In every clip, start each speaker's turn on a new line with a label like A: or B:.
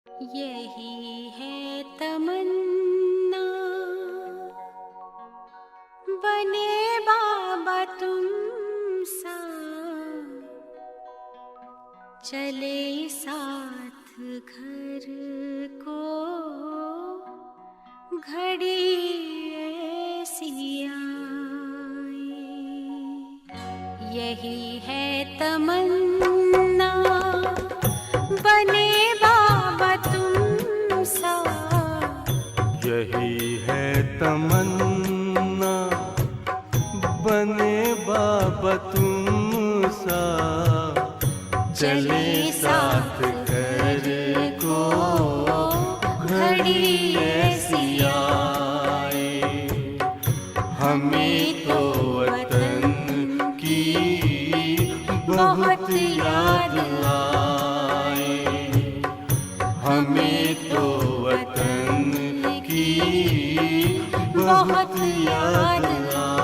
A: यही है तमन्ना, बने बाबा तुम सा, चले साथ घर को घड़ी ऐसी आए। यही है तमन्ना, बने बाबा तुम सा।
B: यही है तमन्ना, बने बाबा तुम सा, चले साथ घर को घड़ी ऐसी आए। हमें तो वतन की बहुत याद आए, हमें तो वतन की बहुत याद आए।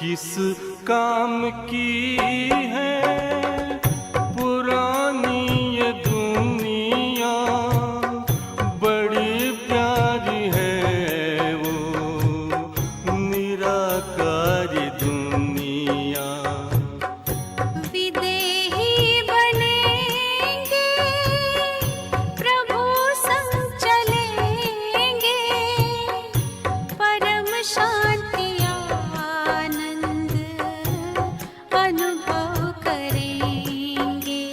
B: किस काम की है पुरानी ये दुनिया, बड़ी प्यारी है वो निराकारी दुनिया।
A: विदेही बनेंगे, प्रभु संग चलेंगे, परम शांति अनुभव करेंगे।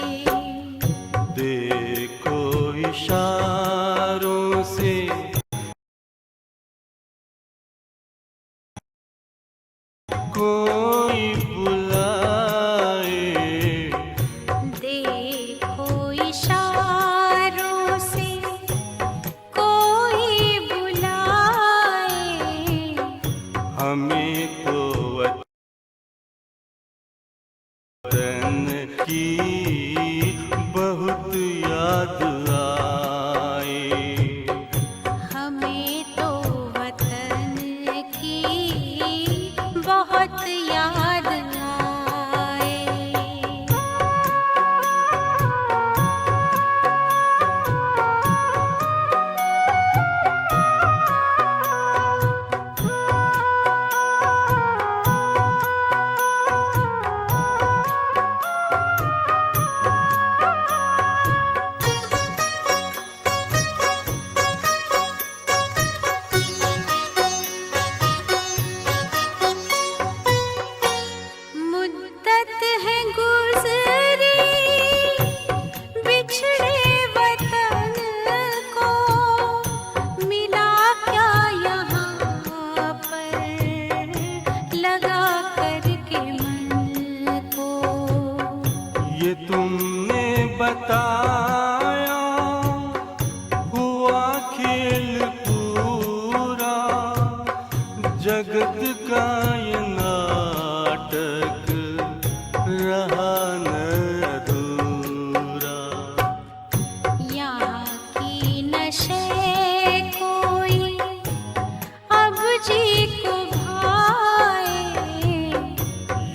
B: देखो इशारों से कोई बुलाए,
A: देखो इशारों से कोई बुलाए।
B: हमें तो वतन की बहुत याद आए।
A: हमें तो वतन की बहुत याद आए। मुद्दत है गुज़री बिछड़े वतन को, मिला क्या यहाँ पर लगा करके मन को।
B: ये तुमने बताया हुआ खेल पूरा, जगत का ये नाटक रहा न अधूरा।
A: यहाँ की नशे कोई अब जी को भाए,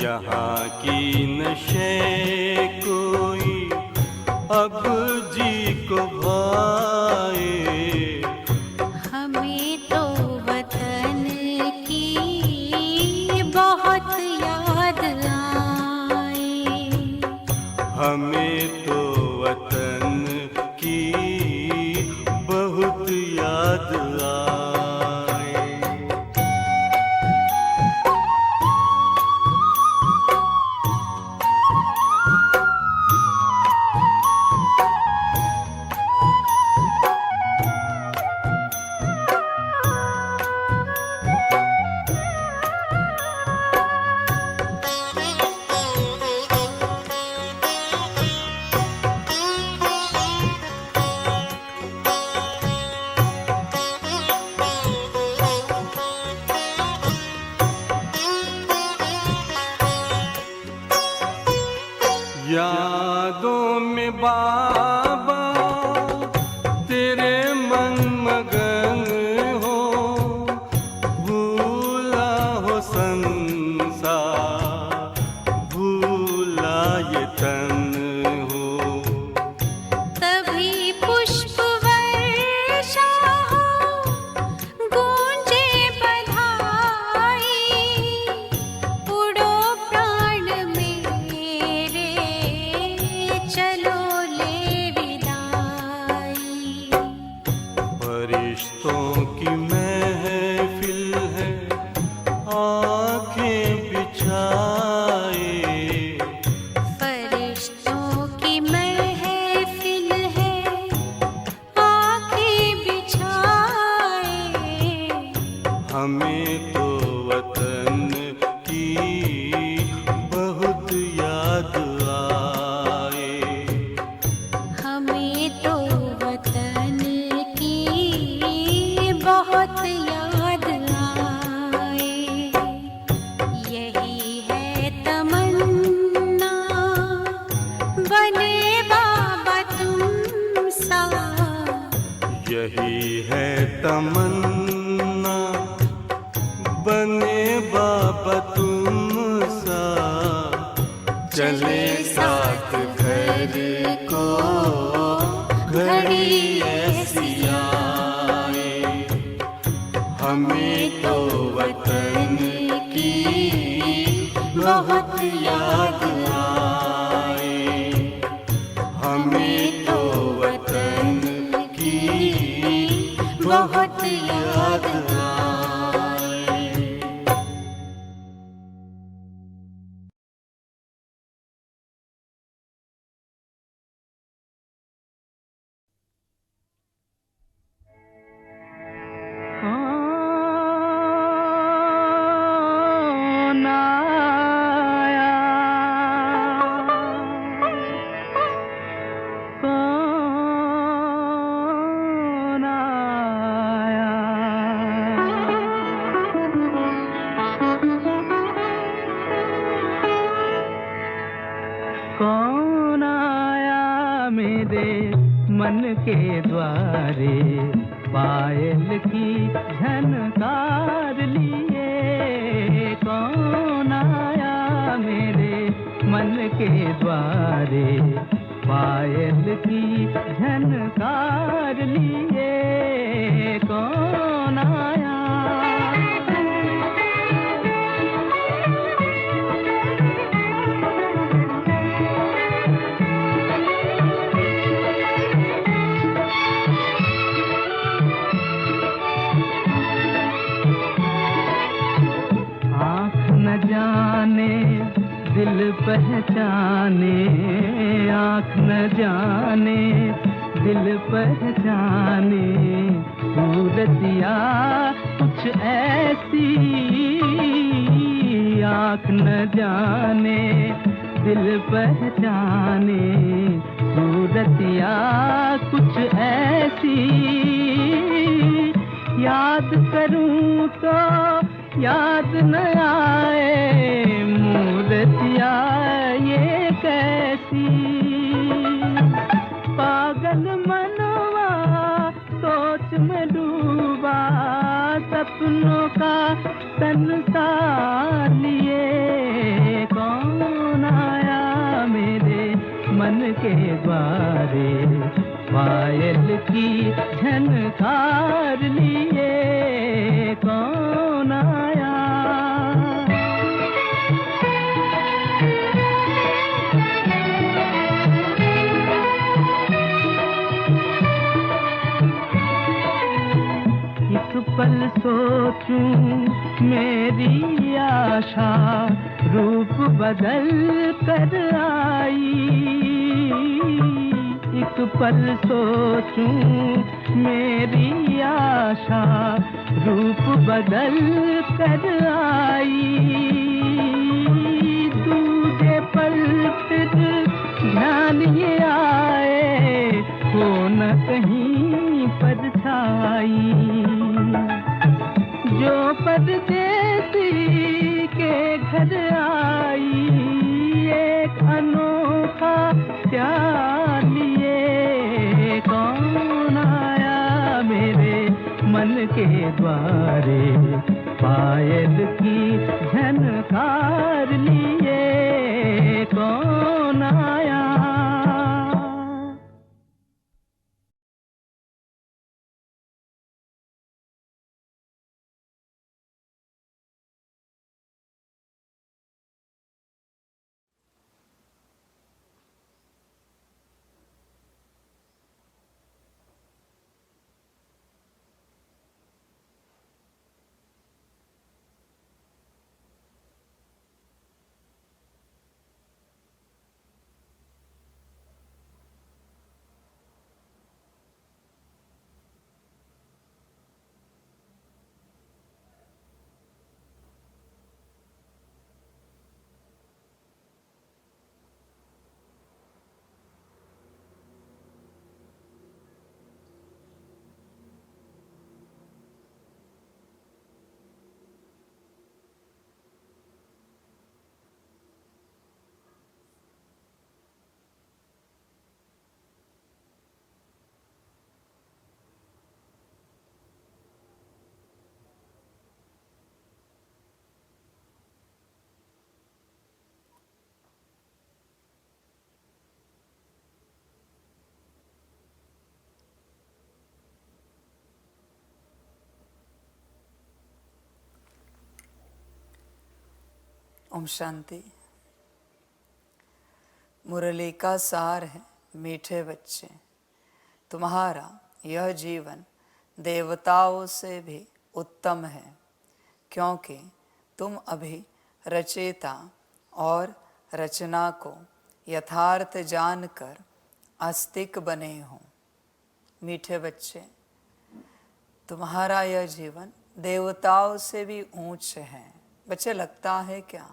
B: यहाँ की नशे कोई अब जी को भाए।
A: हमें तो वतन की बहुत याद आए।
B: हमें तो वतन की बहुत याद आए। यादों में बाबा तेरे मन मगन हो, भूला हो संसार, भूला ये तन हो।
A: तभी पुष्प वर्षा हो, गूंजे बधाई, उड़ो प्राण मेरे, चलो ले विदाई।
B: फरिश्तों की महफिल है, आंखें बिछाए,
A: फरिश्तों की महफिल है, आंखें बिछाए।
B: हमें तो वतन की बहुत याद आए।
A: हमें तो वतन की बहुत याद आए। यही है तमन्ना, बने बाबा तुम सा।
B: यही है तमन्ना, बने बाबा तुम सा। चले साथ घर को घड़ी ऐसी आए। हमें तो वतन की बहुत याद आए। हमें तो वतन की बहुत याद आए।
C: कौन आया, कौन आया, कौन आया मेरे मन के द्वारे, पायल की झनकार लिए। कौन आया मेरे मन के द्वारे, पायल की झनकार लिए। कौन आया, आँख न जाने दिल पहचाने, आँख न जाने दिल पहचाने। सूरतिया कुछ ऐसी, आँख न जाने दिल पहचाने। सूरतिया कुछ ऐसी, याद करूं तो याद न आए। मूर्तिया ये कैसी, पागल मनवा सोच में डूबा। सपनों का संसार लिए। कौन आया मेरे मन के द्वारे, पायल की झनकार लिए। कौन आया, एक पल सोचूं मेरी आशा, रूप बदल कर आई। एक पल सोचूं मेरी आशा, रूप बदल कर आई। दूजे पल फिर ध्यान ये आए, हो न कहीं परछाई। जो परदेसी के घर आई, एक अनोखा दिल के द्वारे पायल की झनकार लिए कौन आया।
D: ओम शांति। मुरली का सार है मीठे बच्चे, तुम्हारा यह जीवन देवताओं से भी उत्तम है, क्योंकि तुम अभी रचयिता और रचना को यथार्थ जानकर आस्तिक बने हो। मीठे बच्चे, तुम्हारा यह जीवन देवताओं से भी ऊंच है। बच्चे, लगता है क्या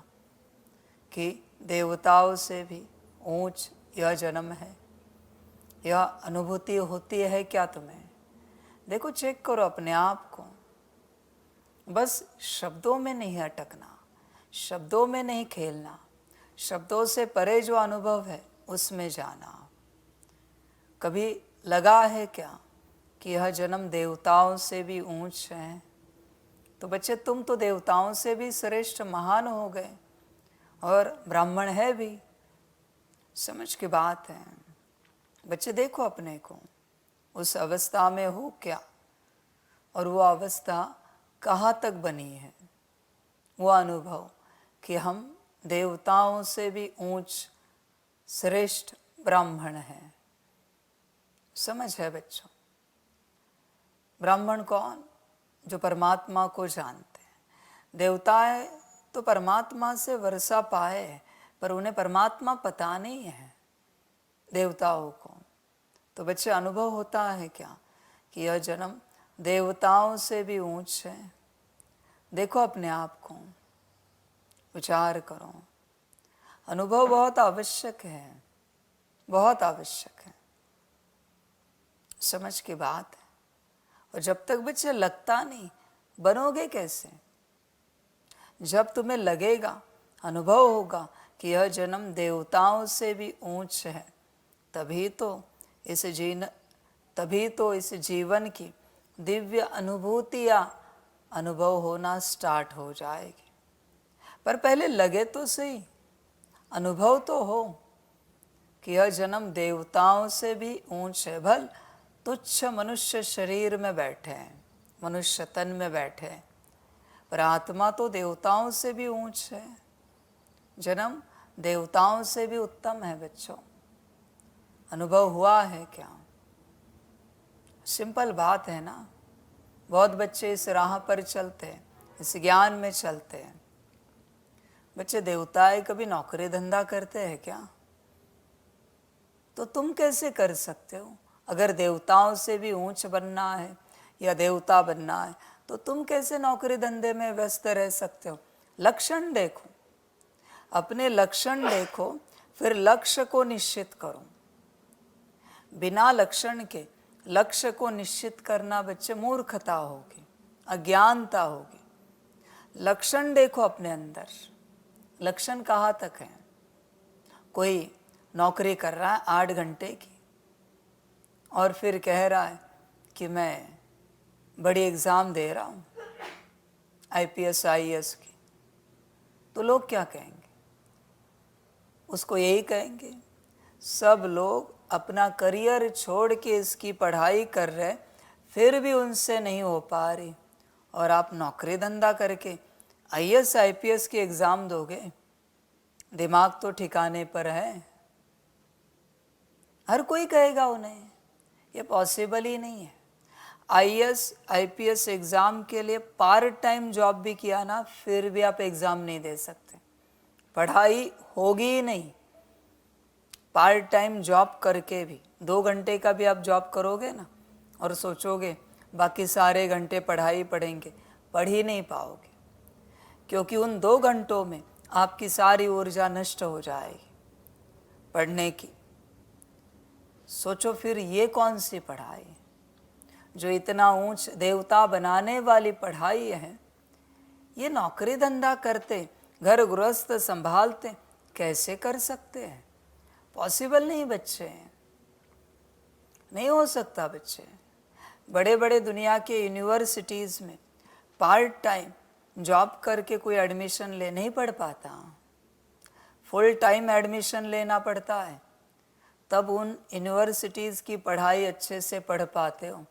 D: कि देवताओं से भी ऊंच यह जन्म है? यह अनुभूति होती है क्या तुम्हें? देखो, चेक करो अपने आप को। बस शब्दों में नहीं अटकना, शब्दों में नहीं खेलना, शब्दों से परे जो अनुभव है उसमें जाना। कभी लगा है क्या कि यह जन्म देवताओं से भी ऊंच है? तो बच्चे, तुम तो देवताओं से भी श्रेष्ठ महान हो गए और ब्राह्मण है भी। समझ की बात है बच्चे। देखो अपने को, उस अवस्था में हो क्या, और वो अवस्था कहाँ तक बनी है। वो अनुभव कि हम देवताओं से भी ऊंच श्रेष्ठ ब्राह्मण हैं। समझ है बच्चों? ब्राह्मण कौन? जो परमात्मा को जानते हैं। देवताएं तो परमात्मा से वर्षा पाए, पर उन्हें परमात्मा पता नहीं है देवताओं को। तो बच्चे, अनुभव होता है क्या कि यह जन्म देवताओं से भी ऊंच है? देखो अपने आप को, विचार करो। अनुभव बहुत आवश्यक है, बहुत आवश्यक है। समझ की बात है। और जब तक बच्चे लगता नहीं, बनोगे कैसे? जब तुम्हें लगेगा, अनुभव होगा कि यह जन्म देवताओं से भी ऊंच है, तभी तो इस जीवन की दिव्य अनुभूतियाँ अनुभव होना स्टार्ट हो जाएगी। पर पहले लगे तो सही, अनुभव तो हो कि यह जन्म देवताओं से भी ऊंच है। भल तुच्छ मनुष्य शरीर में बैठे हैं, मनुष्य तन में बैठे हैं, पर आत्मा तो देवताओं से भी ऊंच है। जन्म देवताओं से भी उत्तम है बच्चों। अनुभव हुआ है क्या? सिंपल बात है ना। बहुत बच्चे इस राह पर चलते हैं, इस ज्ञान में चलते हैं। बच्चे, देवताएं कभी नौकरी धंधा करते हैं क्या? तो तुम कैसे कर सकते हो? अगर देवताओं से भी ऊंच बनना है या देवता बनना है, तो तुम कैसे नौकरी धंधे में व्यस्त रह सकते हो? लक्षण देखो, अपने लक्षण देखो, फिर लक्ष्य को निश्चित करो। बिना लक्षण के लक्ष्य को निश्चित करना बच्चे मूर्खता होगी, अज्ञानता होगी। लक्षण देखो अपने अंदर। लक्षण कहाँ तक है? कोई नौकरी कर रहा है 8 घंटे की और फिर कह रहा है कि मैं बड़ी एग्ज़ाम दे रहा हूँ IPS IAS की, तो लोग क्या कहेंगे? उसको यही कहेंगे, सब लोग अपना करियर छोड़ के इसकी पढ़ाई कर रहे, फिर भी उनसे नहीं हो पा रही, और आप नौकरी धंधा करके IAS IPS की एग्ज़ाम दोगे? दिमाग तो ठिकाने पर है? हर कोई कहेगा उन्हें, ये पॉसिबल ही नहीं है। IAS IPS एग्ज़ाम के लिए पार्ट टाइम जॉब भी किया ना, फिर भी आप एग्ज़ाम नहीं दे सकते, पढ़ाई होगी ही नहीं। पार्ट टाइम जॉब करके भी 2 घंटे का भी आप जॉब करोगे ना, और सोचोगे बाकी सारे घंटे पढ़ाई पढ़ेंगे, पढ़ ही नहीं पाओगे, क्योंकि उन 2 घंटों में आपकी सारी ऊर्जा नष्ट हो जाएगी पढ़ने की। सोचो फिर ये कौन सी पढ़ाई है? जो इतना ऊंच देवता बनाने वाली पढ़ाई है, ये नौकरी धंधा करते, घर गृहस्थ संभालते कैसे कर सकते हैं? पॉसिबल नहीं बच्चे, नहीं हो सकता बच्चे। बड़े बड़े दुनिया के यूनिवर्सिटीज़ में पार्ट टाइम जॉब करके कोई एडमिशन ले नहीं पढ़ पाता, फुल टाइम एडमिशन लेना पड़ता है, तब उन यूनिवर्सिटीज़ की पढ़ाई अच्छे से पढ़ पाते हो।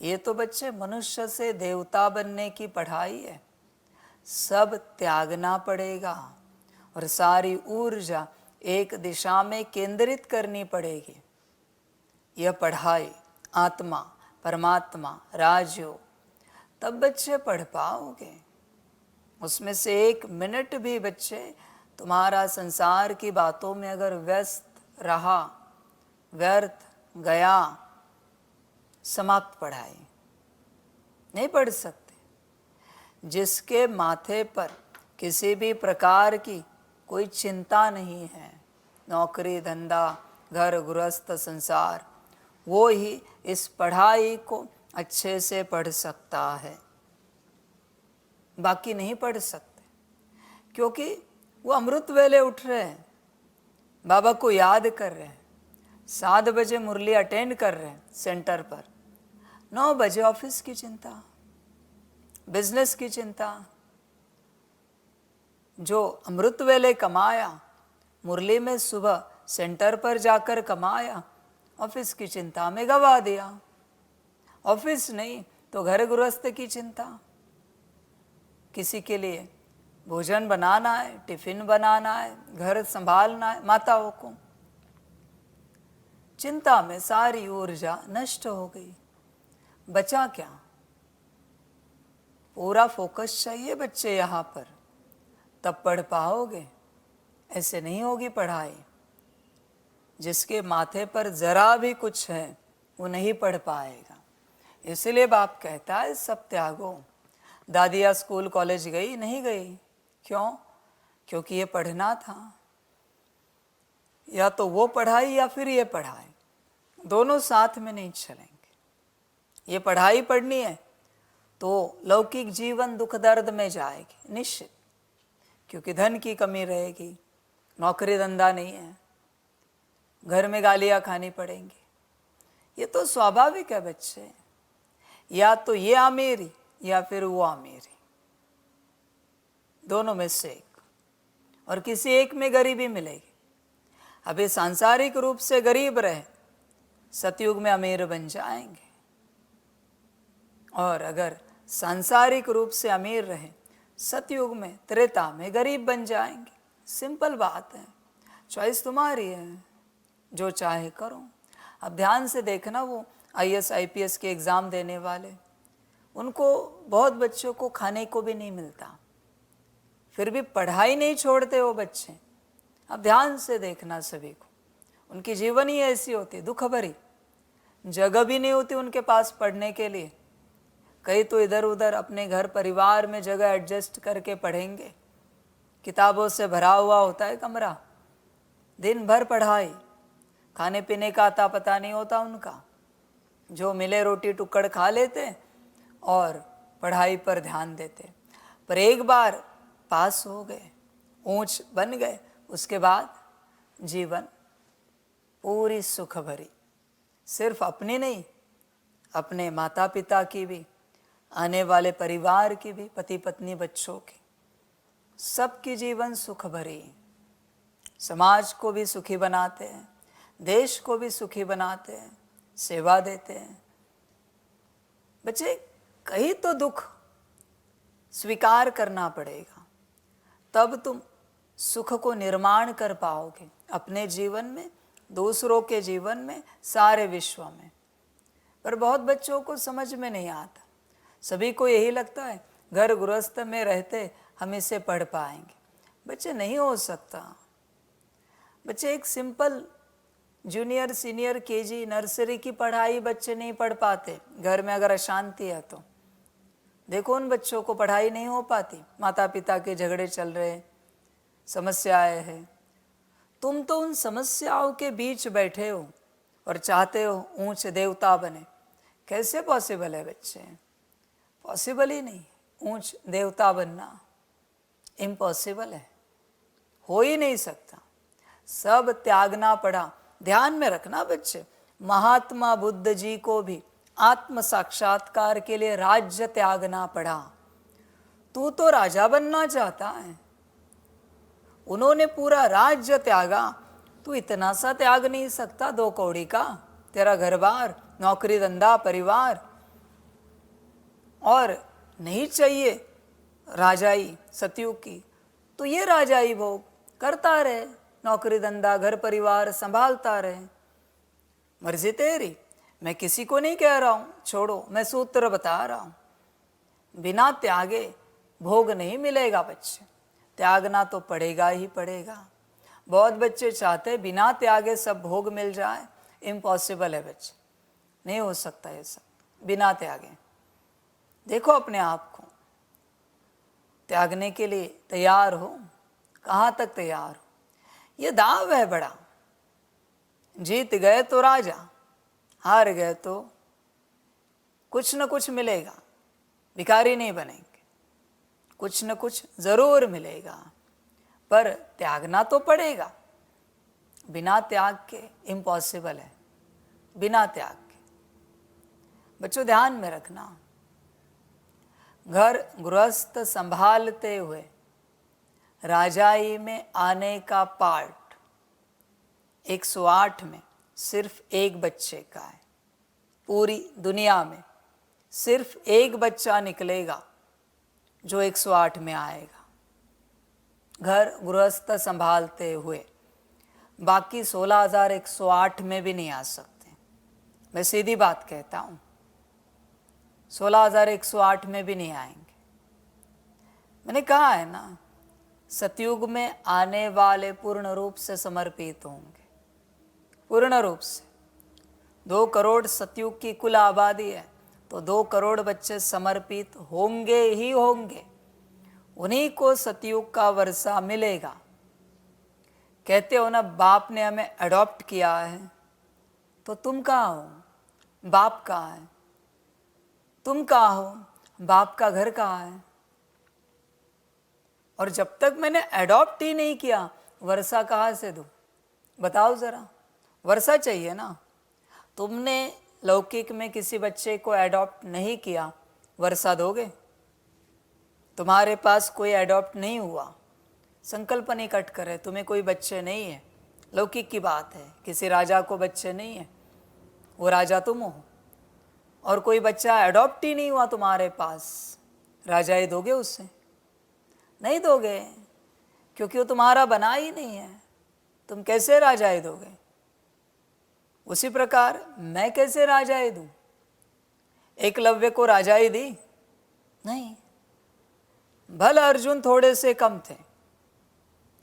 D: ये तो बच्चे मनुष्य से देवता बनने की पढ़ाई है, सब त्यागना पड़ेगा और सारी ऊर्जा एक दिशा में केंद्रित करनी पड़ेगी। यह पढ़ाई आत्मा, परमात्मा, राजयोग, तब बच्चे पढ़ पाओगे। उसमें से 1 मिनट भी बच्चे तुम्हारा संसार की बातों में अगर व्यस्त रहा, व्यर्थ गया, समाप्त पढ़ाई, नहीं पढ़ सकते। जिसके माथे पर किसी भी प्रकार की कोई चिंता नहीं है, नौकरी धंधा, घर गृहस्थ संसार, वो ही इस पढ़ाई को अच्छे से पढ़ सकता है, बाकी नहीं पढ़ सकते। क्योंकि वो अमृत वेले उठ रहे हैं, बाबा को याद कर रहे हैं, 7 बजे मुरली अटेंड कर रहे हैं सेंटर पर, 9 बजे ऑफिस की चिंता, बिजनेस की चिंता। जो अमृत वेले कमाया, मुरली में सुबह सेंटर पर जाकर कमाया, ऑफिस की चिंता में गवा दिया। ऑफिस नहीं तो घर गृहस्थ की चिंता, किसी के लिए भोजन बनाना है, टिफिन बनाना है, घर संभालना है, माताओं को, चिंता में सारी ऊर्जा नष्ट हो गई। बचा क्या? पूरा फोकस चाहिए बच्चे यहाँ पर, तब पढ़ पाओगे, ऐसे नहीं होगी पढ़ाई। जिसके माथे पर जरा भी कुछ है वो नहीं पढ़ पाएगा। इसलिए बाप कहता है सब त्यागो। दादिया स्कूल कॉलेज गई नहीं गई, क्यों? क्योंकि ये पढ़ना था। या तो वो पढ़ाई या फिर ये पढ़ाई, दोनों साथ में नहीं चलेंगे। ये पढ़ाई पढ़नी है तो लौकिक जीवन दुख दर्द में जाएगी निश्चित, क्योंकि धन की कमी रहेगी, नौकरी धंधा नहीं है, घर में गालियाँ खानी पड़ेंगी। ये तो स्वाभाविक है बच्चे, या तो ये अमीरी या फिर वो अमीरी, दोनों में से एक, और किसी एक में गरीबी मिलेगी। अभी सांसारिक रूप से गरीब रहे, सतयुग में अमीर बन जाएंगे, और अगर सांसारिक रूप से अमीर रहे, सतयुग में त्रेता में गरीब बन जाएंगे। सिंपल बात है, चॉइस तुम्हारी है, जो चाहे करो। अब ध्यान से देखना, वो IAS IPS के एग्ज़ाम देने वाले, उनको बहुत बच्चों को खाने को भी नहीं मिलता, फिर भी पढ़ाई नहीं छोड़ते वो बच्चे। अब ध्यान से देखना सभी को, उनकी जीवन ही ऐसी होती, दुख भरी, जगह भी नहीं होती उनके पास पढ़ने के लिए। कई तो इधर उधर अपने घर परिवार में जगह एडजस्ट करके पढ़ेंगे, किताबों से भरा हुआ होता है कमरा, दिन भर पढ़ाई, खाने पीने का अता पता नहीं होता उनका, जो मिले रोटी टुक्कड़ खा लेते और पढ़ाई पर ध्यान देते। पर एक बार पास हो गए, ऊंच बन गए, उसके बाद जीवन पूरी सुख भरी, सिर्फ अपनी नहीं, अपने माता पिता की भी, आने वाले परिवार की भी, पति पत्नी बच्चों की, सबकी जीवन सुख भरी, समाज को भी सुखी बनाते हैं, देश को भी सुखी बनाते हैं, सेवा देते हैं। बच्चे, कहीं तो दुख स्वीकार करना पड़ेगा, तब तुम सुख को निर्माण कर पाओगे अपने जीवन में, दूसरों के जीवन में, सारे विश्व में। पर बहुत बच्चों को समझ में नहीं आता। सभी को यही लगता है घर गृहस्थ में रहते हम इसे पढ़ पाएंगे। बच्चे, नहीं हो सकता। बच्चे, एक simple junior, senior, KG, nursery की पढ़ाई बच्चे नहीं पढ़ पाते। घर में अगर अशांति है तो देखो, उन बच्चों को पढ़ाई नहीं हो पाती, माता पिता के झगड़े चल रहे, समस्याएं हैं। तुम तो उन समस्याओं के बीच बैठे हो और चाहते हो ऊंच देवता बने। कैसे पॉसिबल है बच्चे? पॉसिबल ही नहीं। ऊंच देवता बनना इम्पॉसिबल है, हो ही नहीं सकता। सब त्यागना पड़ा। ध्यान में रखना बच्चे, महात्मा बुद्ध जी को भी आत्म साक्षात्कार के लिए राज्य त्यागना पड़ा। तू तो राजा बनना चाहता है, उन्होंने पूरा राज्य त्यागा, तू इतना सा त्याग नहीं सकता 2 कौड़ी का? तेरा घर बार, नौकरी धंधा, परिवार, और नहीं चाहिए राजाई सतयुग की, तो ये राजाई भोग करता रहे, नौकरी धंधा, घर परिवार संभालता रहे। मर्जी तेरी, मैं किसी को नहीं कह रहा हूँ, छोड़ो, मैं सूत्र बता रहा हूँ। बिना त्यागे भोग नहीं मिलेगा बच्चे, त्यागना तो पड़ेगा ही पड़ेगा। बहुत बच्चे चाहते बिना त्यागे सब भोग मिल जाए, इम्पॉसिबल है बच्चे, नहीं हो सकता ये सब बिना त्यागे। देखो अपने आप को, त्यागने के लिए तैयार हो? कहाँ तक तैयार हो? ये दाव है बड़ा। जीत गए तो राजा, हार गए तो कुछ न कुछ मिलेगा, भिखारी नहीं बनेंगे, कुछ न कुछ जरूर मिलेगा, पर त्यागना तो पड़ेगा। बिना त्याग के इम्पॉसिबल है, बिना त्याग के। बच्चों, ध्यान में रखना, घर गृहस्थ संभालते हुए राजाई में आने का पार्ट 108 में सिर्फ एक बच्चे का है। पूरी दुनिया में सिर्फ एक बच्चा निकलेगा जो 108 में आएगा घर गृहस्थ संभालते हुए। बाकी 16,108 में भी नहीं आ सकते। मैं सीधी बात कहता हूँ, 16,108 में भी नहीं आएंगे। मैंने कहा है ना, सतयुग में आने वाले पूर्ण रूप से समर्पित होंगे, पूर्ण रूप से। 2 करोड़ सतयुग की कुल आबादी है, तो 2 करोड़ बच्चे समर्पित होंगे ही होंगे। उन्हीं को सतयुग का वर्षा मिलेगा। कहते हो ना, बाप ने हमें अडॉप्ट किया है, तो तुम कहाँ हो? बाप कहाँ है? तुम कहाँ हो? बाप का घर कहाँ है? और जब तक मैंने अडॉप्ट ही नहीं किया, वर्षा कहाँ से दूं? बताओ जरा, वर्षा चाहिए ना। तुमने लौकिक में किसी बच्चे को अडॉप्ट नहीं किया, वर्षा दोगे? तुम्हारे पास कोई अडॉप्ट नहीं हुआ, संकल्प नहीं कट करे, तुम्हें कोई बच्चे नहीं है, लौकिक की बात है, किसी राजा को बच्चे नहीं है, वो राजा तुम हो। और कोई बच्चा अडॉप्ट ही नहीं हुआ तुम्हारे पास, राजाई दोगे उससे? नहीं दोगे, क्योंकि वो तुम्हारा बना ही नहीं है। तुम कैसे राजाई दोगे? उसी प्रकार मैं कैसे राजाई दूं? एकलव्य को राजाई दी? नहीं। भल अर्जुन थोड़े से कम थे,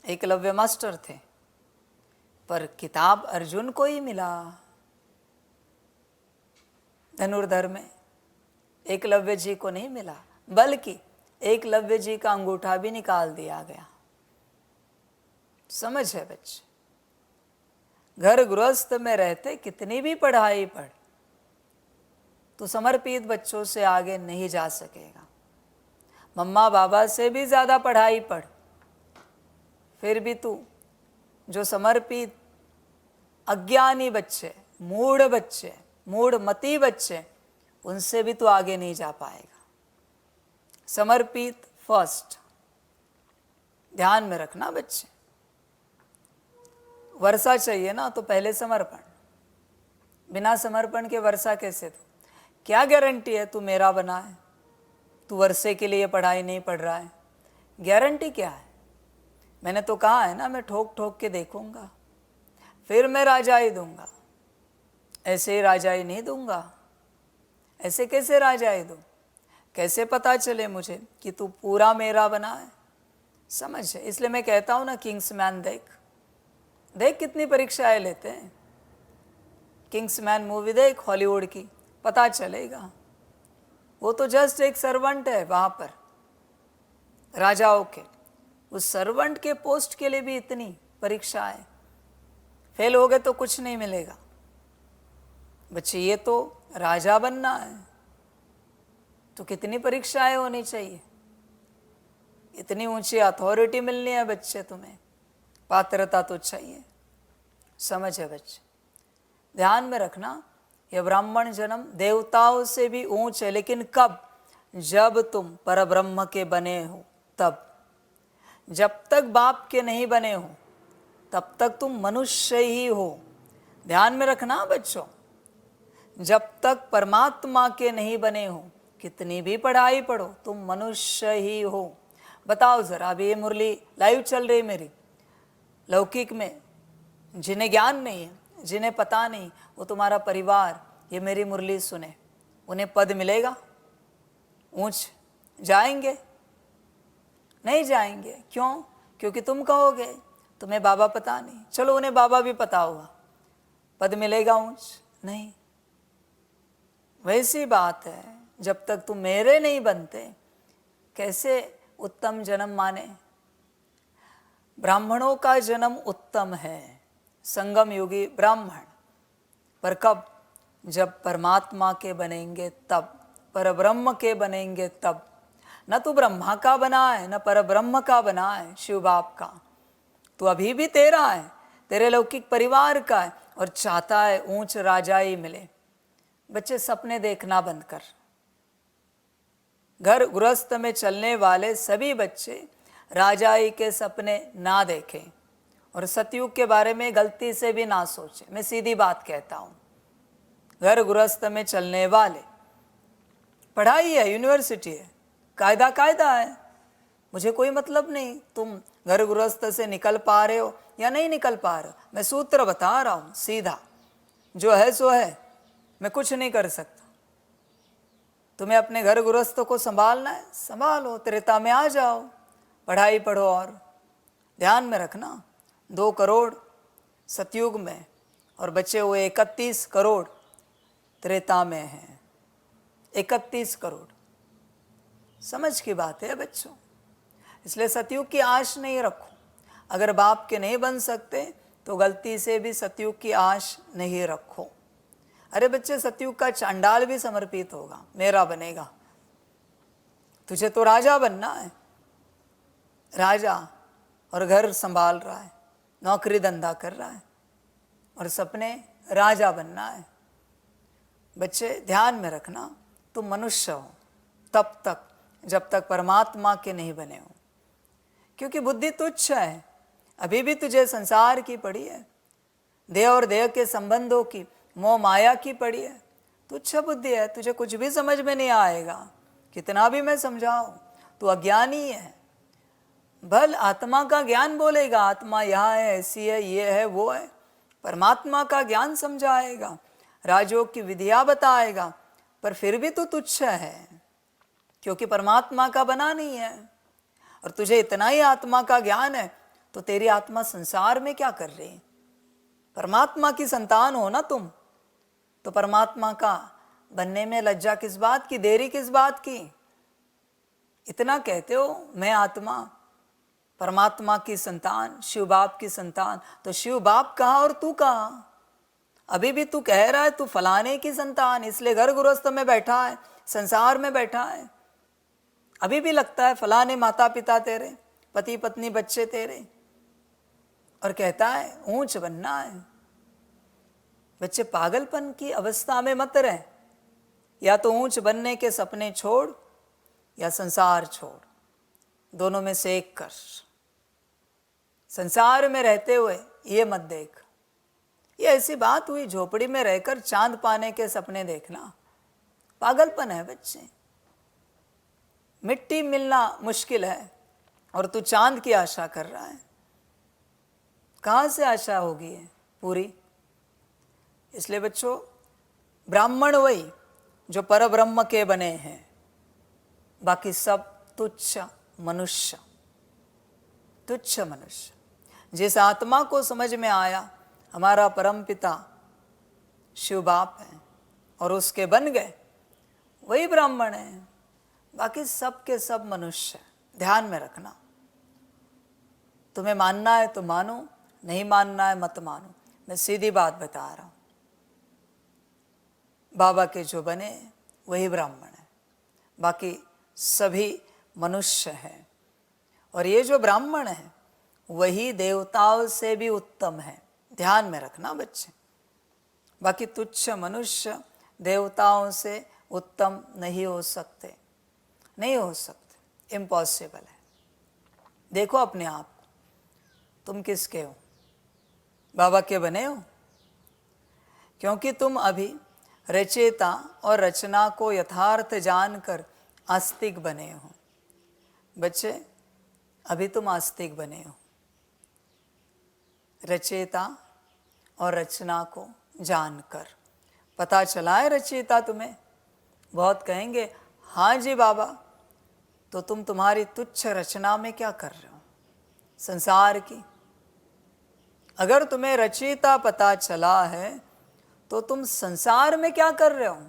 D: एकलव्य मास्टर थे, पर किताब अर्जुन को ही मिला। धनुर्धर में एकलव्य जी को नहीं मिला, बल्कि एकलव्य जी का अंगूठा भी निकाल दिया गया। समझ है बच्चे? घर गृहस्थ में रहते कितनी भी पढ़ाई पढ़, तो समर्पित बच्चों से आगे नहीं जा सकेगा। मम्मा बाबा से भी ज्यादा पढ़ाई पढ़, फिर भी तू जो समर्पित अज्ञानी बच्चे, मूढ़ बच्चे, मूढ़ मती बच्चे, उनसे भी तू आगे नहीं जा पाएगा। समर्पित फर्स्ट। ध्यान में रखना बच्चे, वर्षा चाहिए ना तो पहले समर्पण, बिना समर्पण के वर्षा कैसे दो? क्या गारंटी है तू मेरा बना है, तू वर्षे के लिए पढ़ाई नहीं पढ़ रहा है? गारंटी क्या है? मैंने तो कहा है ना, मैं ठोक ठोक के देखूंगा, फिर मैं राजाई दूंगा। ऐसे ही राजाई नहीं दूंगा। ऐसे कैसे राजाई दूं? कैसे पता चले मुझे कि तू पूरा मेरा बना है? समझ है? इसलिए मैं कहता हूं ना, किंग्समैन देख, देख कितनी परीक्षाएं लेते हैं। किंग्समैन मूवी देख हॉलीवुड की, पता चलेगा। वो तो जस्ट एक सर्वेंट है वहां पर राजाओं के, उस सर्वेंट के पोस्ट के लिए भी इतनी परीक्षाएं, फेल हो गए तो कुछ नहीं मिलेगा। बच्चे ये तो राजा बनना है तो कितनी परीक्षाएं होनी चाहिए, इतनी ऊंची अथॉरिटी मिलनी है बच्चे, तुम्हें पात्रता तो चाहिए। समझ है बच्चे? ध्यान में रखना, यह ब्राह्मण जन्म देवताओं से भी ऊंच है, लेकिन कब? जब तुम परब्रह्म के बने हो तब। जब तक बाप के नहीं बने हो तब तक तुम मनुष्य ही हो। ध्यान में रखना बच्चों, जब तक परमात्मा के नहीं बने हो, कितनी भी पढ़ाई पढ़ो, तुम मनुष्य ही हो। बताओ जरा, अभी ये मुरली लाइव चल रही मेरी, लौकिक में जिन्हें ज्ञान नहीं है, जिन्हें पता नहीं, वो तुम्हारा परिवार ये मेरी मुरली सुने, उन्हें पद मिलेगा? ऊंच जाएंगे? नहीं जाएंगे। क्यों? क्योंकि तुम कहोगे तुम्हें बाबा पता नहीं। चलो उन्हें बाबा भी पता होगा, पद मिलेगा ऊंच? नहीं। वैसी बात है, जब तक तुम मेरे नहीं बनते कैसे उत्तम जन्म माने? ब्राह्मणों का जन्म उत्तम है, संगम युगी ब्राह्मण, पर कब? जब परमात्मा के बनेंगे तब, परब्रह्म के बनेंगे तब। न तू ब्रह्मा का बना है, न परब्रह्म का बना है, शिव बाप का। तू अभी भी तेरा है, तेरे लौकिक परिवार का है, और चाहता है ऊंच राजाई मिले। बच्चे सपने देखना बंद कर। घर गृहस्थ में चलने वाले सभी बच्चे राजाई के सपने ना देखें, और सतयुग के बारे में गलती से भी ना सोचें। मैं सीधी बात कहता हूं, घर गृहस्थ में चलने वाले, पढ़ाई है, यूनिवर्सिटी है, कायदा है, मुझे कोई मतलब नहीं तुम घर गृहस्थ से निकल पा रहे हो या नहीं निकल पा रहे हो। मैं सूत्र बता रहा हूं सीधा, जो है सो है, मैं कुछ नहीं कर सकता। तुम्हें अपने घर गृहस्थ को संभालना है, संभालो, त्रेता में आ जाओ, पढ़ाई पढ़ो। और ध्यान में रखना, 2 करोड़ सतयुग में और बचे हुए 31 करोड़ त्रेता में हैं। 31 करोड़, समझ की बात है बच्चों। इसलिए सतयुग की आश नहीं रखो। अगर बाप के नहीं बन सकते तो गलती से भी सतयुग की आश नहीं रखो। अरे बच्चे, सतयुग का चांडाल भी समर्पित होगा, मेरा बनेगा। तुझे तो राजा बनना है, राजा, और घर संभाल रहा है, नौकरी धंधा कर रहा है, और सपने राजा बनना है। बच्चे ध्यान में रखना, तुम मनुष्य हो तब तक जब तक परमात्मा के नहीं बने हो, क्योंकि बुद्धि तुच्छ है। अभी भी तुझे संसार की पड़ी है, देह और देह के संबंधों की, मोह माया की पड़ी है। तुच्छ बुद्धि है, तुझे कुछ भी समझ में नहीं आएगा, कितना भी मैं समझाऊं, तू अज्ञानी है। भल आत्मा का ज्ञान बोलेगा, आत्मा यहाँ है, ऐसी है, ये है, वो है। परमात्मा का ज्ञान समझाएगा, राजयोग की विधियां बताएगा, पर फिर भी तू तुच्छ है, क्योंकि परमात्मा का बना नहीं है। और तुझे इतना ही आत्मा का ज्ञान है तो तेरी आत्मा संसार में क्या कर रही है? परमात्मा की संतान हो ना तुम, तो परमात्मा का बनने में लज्जा किस बात की, देरी किस बात की? इतना कहते हो मैं आत्मा, परमात्मा की संतान, शिव बाप की संतान, तो शिव बाप कहाँ और तू कहाँ? अभी भी तू कह रहा है तू फलाने की संतान, इसलिए घर गृहस्थ में बैठा है, संसार में बैठा है। अभी भी लगता है फलाने माता पिता तेरे, पति पत्नी बच्चे तेरे, और कहता है ऊंच बनना है। बच्चे पागलपन की अवस्था में मत रहे, या तो ऊंच बनने के सपने छोड़, या संसार छोड़, दोनों में से एक कर। संसार में रहते हुए ये मत देख। ये ऐसी बात हुई, झोपड़ी में रहकर चांद पाने के सपने देखना पागलपन है बच्चे। मिट्टी मिलना मुश्किल है और तू चांद की आशा कर रहा है। कहाँ से आशा होगी है पूरी? इसलिए बच्चों, ब्राह्मण वही जो परब्रह्म के बने हैं, बाकी सब तुच्छ मनुष्य, तुच्छ मनुष्य। जिस आत्मा को समझ में आया हमारा परम पिता शिव बाप है और उसके बन गए, वही ब्राह्मण है। बाकी सब के सब मनुष्य। ध्यान में रखना, तुम्हें मानना है तो मानो, नहीं मानना है मत मानो। मैं सीधी बात बता रहा हूं। बाबा के जो बने वही ब्राह्मण है, बाकी सभी मनुष्य हैं। और ये जो ब्राह्मण है वही देवताओं से भी उत्तम है। ध्यान में रखना बच्चे। बाकी तुच्छ मनुष्य देवताओं से उत्तम नहीं हो सकते, नहीं हो सकते, इम्पॉसिबल है। देखो अपने आप, तुम किसके हो? बाबा के बने हो? क्योंकि तुम अभी रचयिता और रचना को यथार्थ जानकर आस्तिक बने हो। बच्चे, अभी तुम आस्तिक बने हो। रचयिता और रचना को जानकर पता चला है रचयिता तुम्हें। बहुत कहेंगे हाँ जी बाबा, तो तुम तुम्हारी तुच्छ रचना में क्या कर रहे हो संसार की? अगर तुम्हें रचयिता पता चला है तो तुम संसार में क्या कर रहे हो?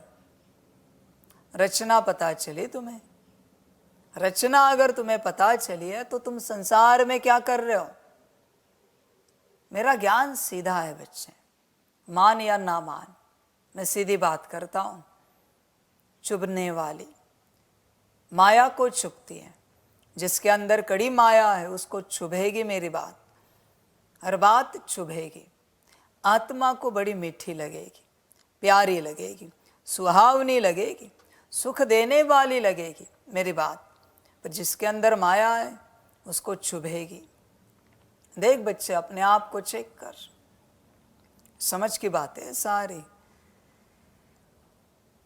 D: रचना पता चली तुम्हें, रचना अगर तुम्हें पता चली है तो तुम संसार में क्या कर रहे हो? मेरा ज्ञान सीधा है बच्चे, मान या ना मान, मैं सीधी बात करता हूं। चुभने वाली माया को चुभती है, जिसके अंदर कड़ी माया है उसको चुभेगी मेरी बात, हर बात चुभेगी। आत्मा को बड़ी मीठी लगेगी, प्यारी लगेगी, सुहावनी लगेगी, सुख देने वाली लगेगी मेरी बात, पर जिसके अंदर माया है उसको चुभेगी। देख बच्चे, अपने आप को चेक कर, समझ की बात है सारी।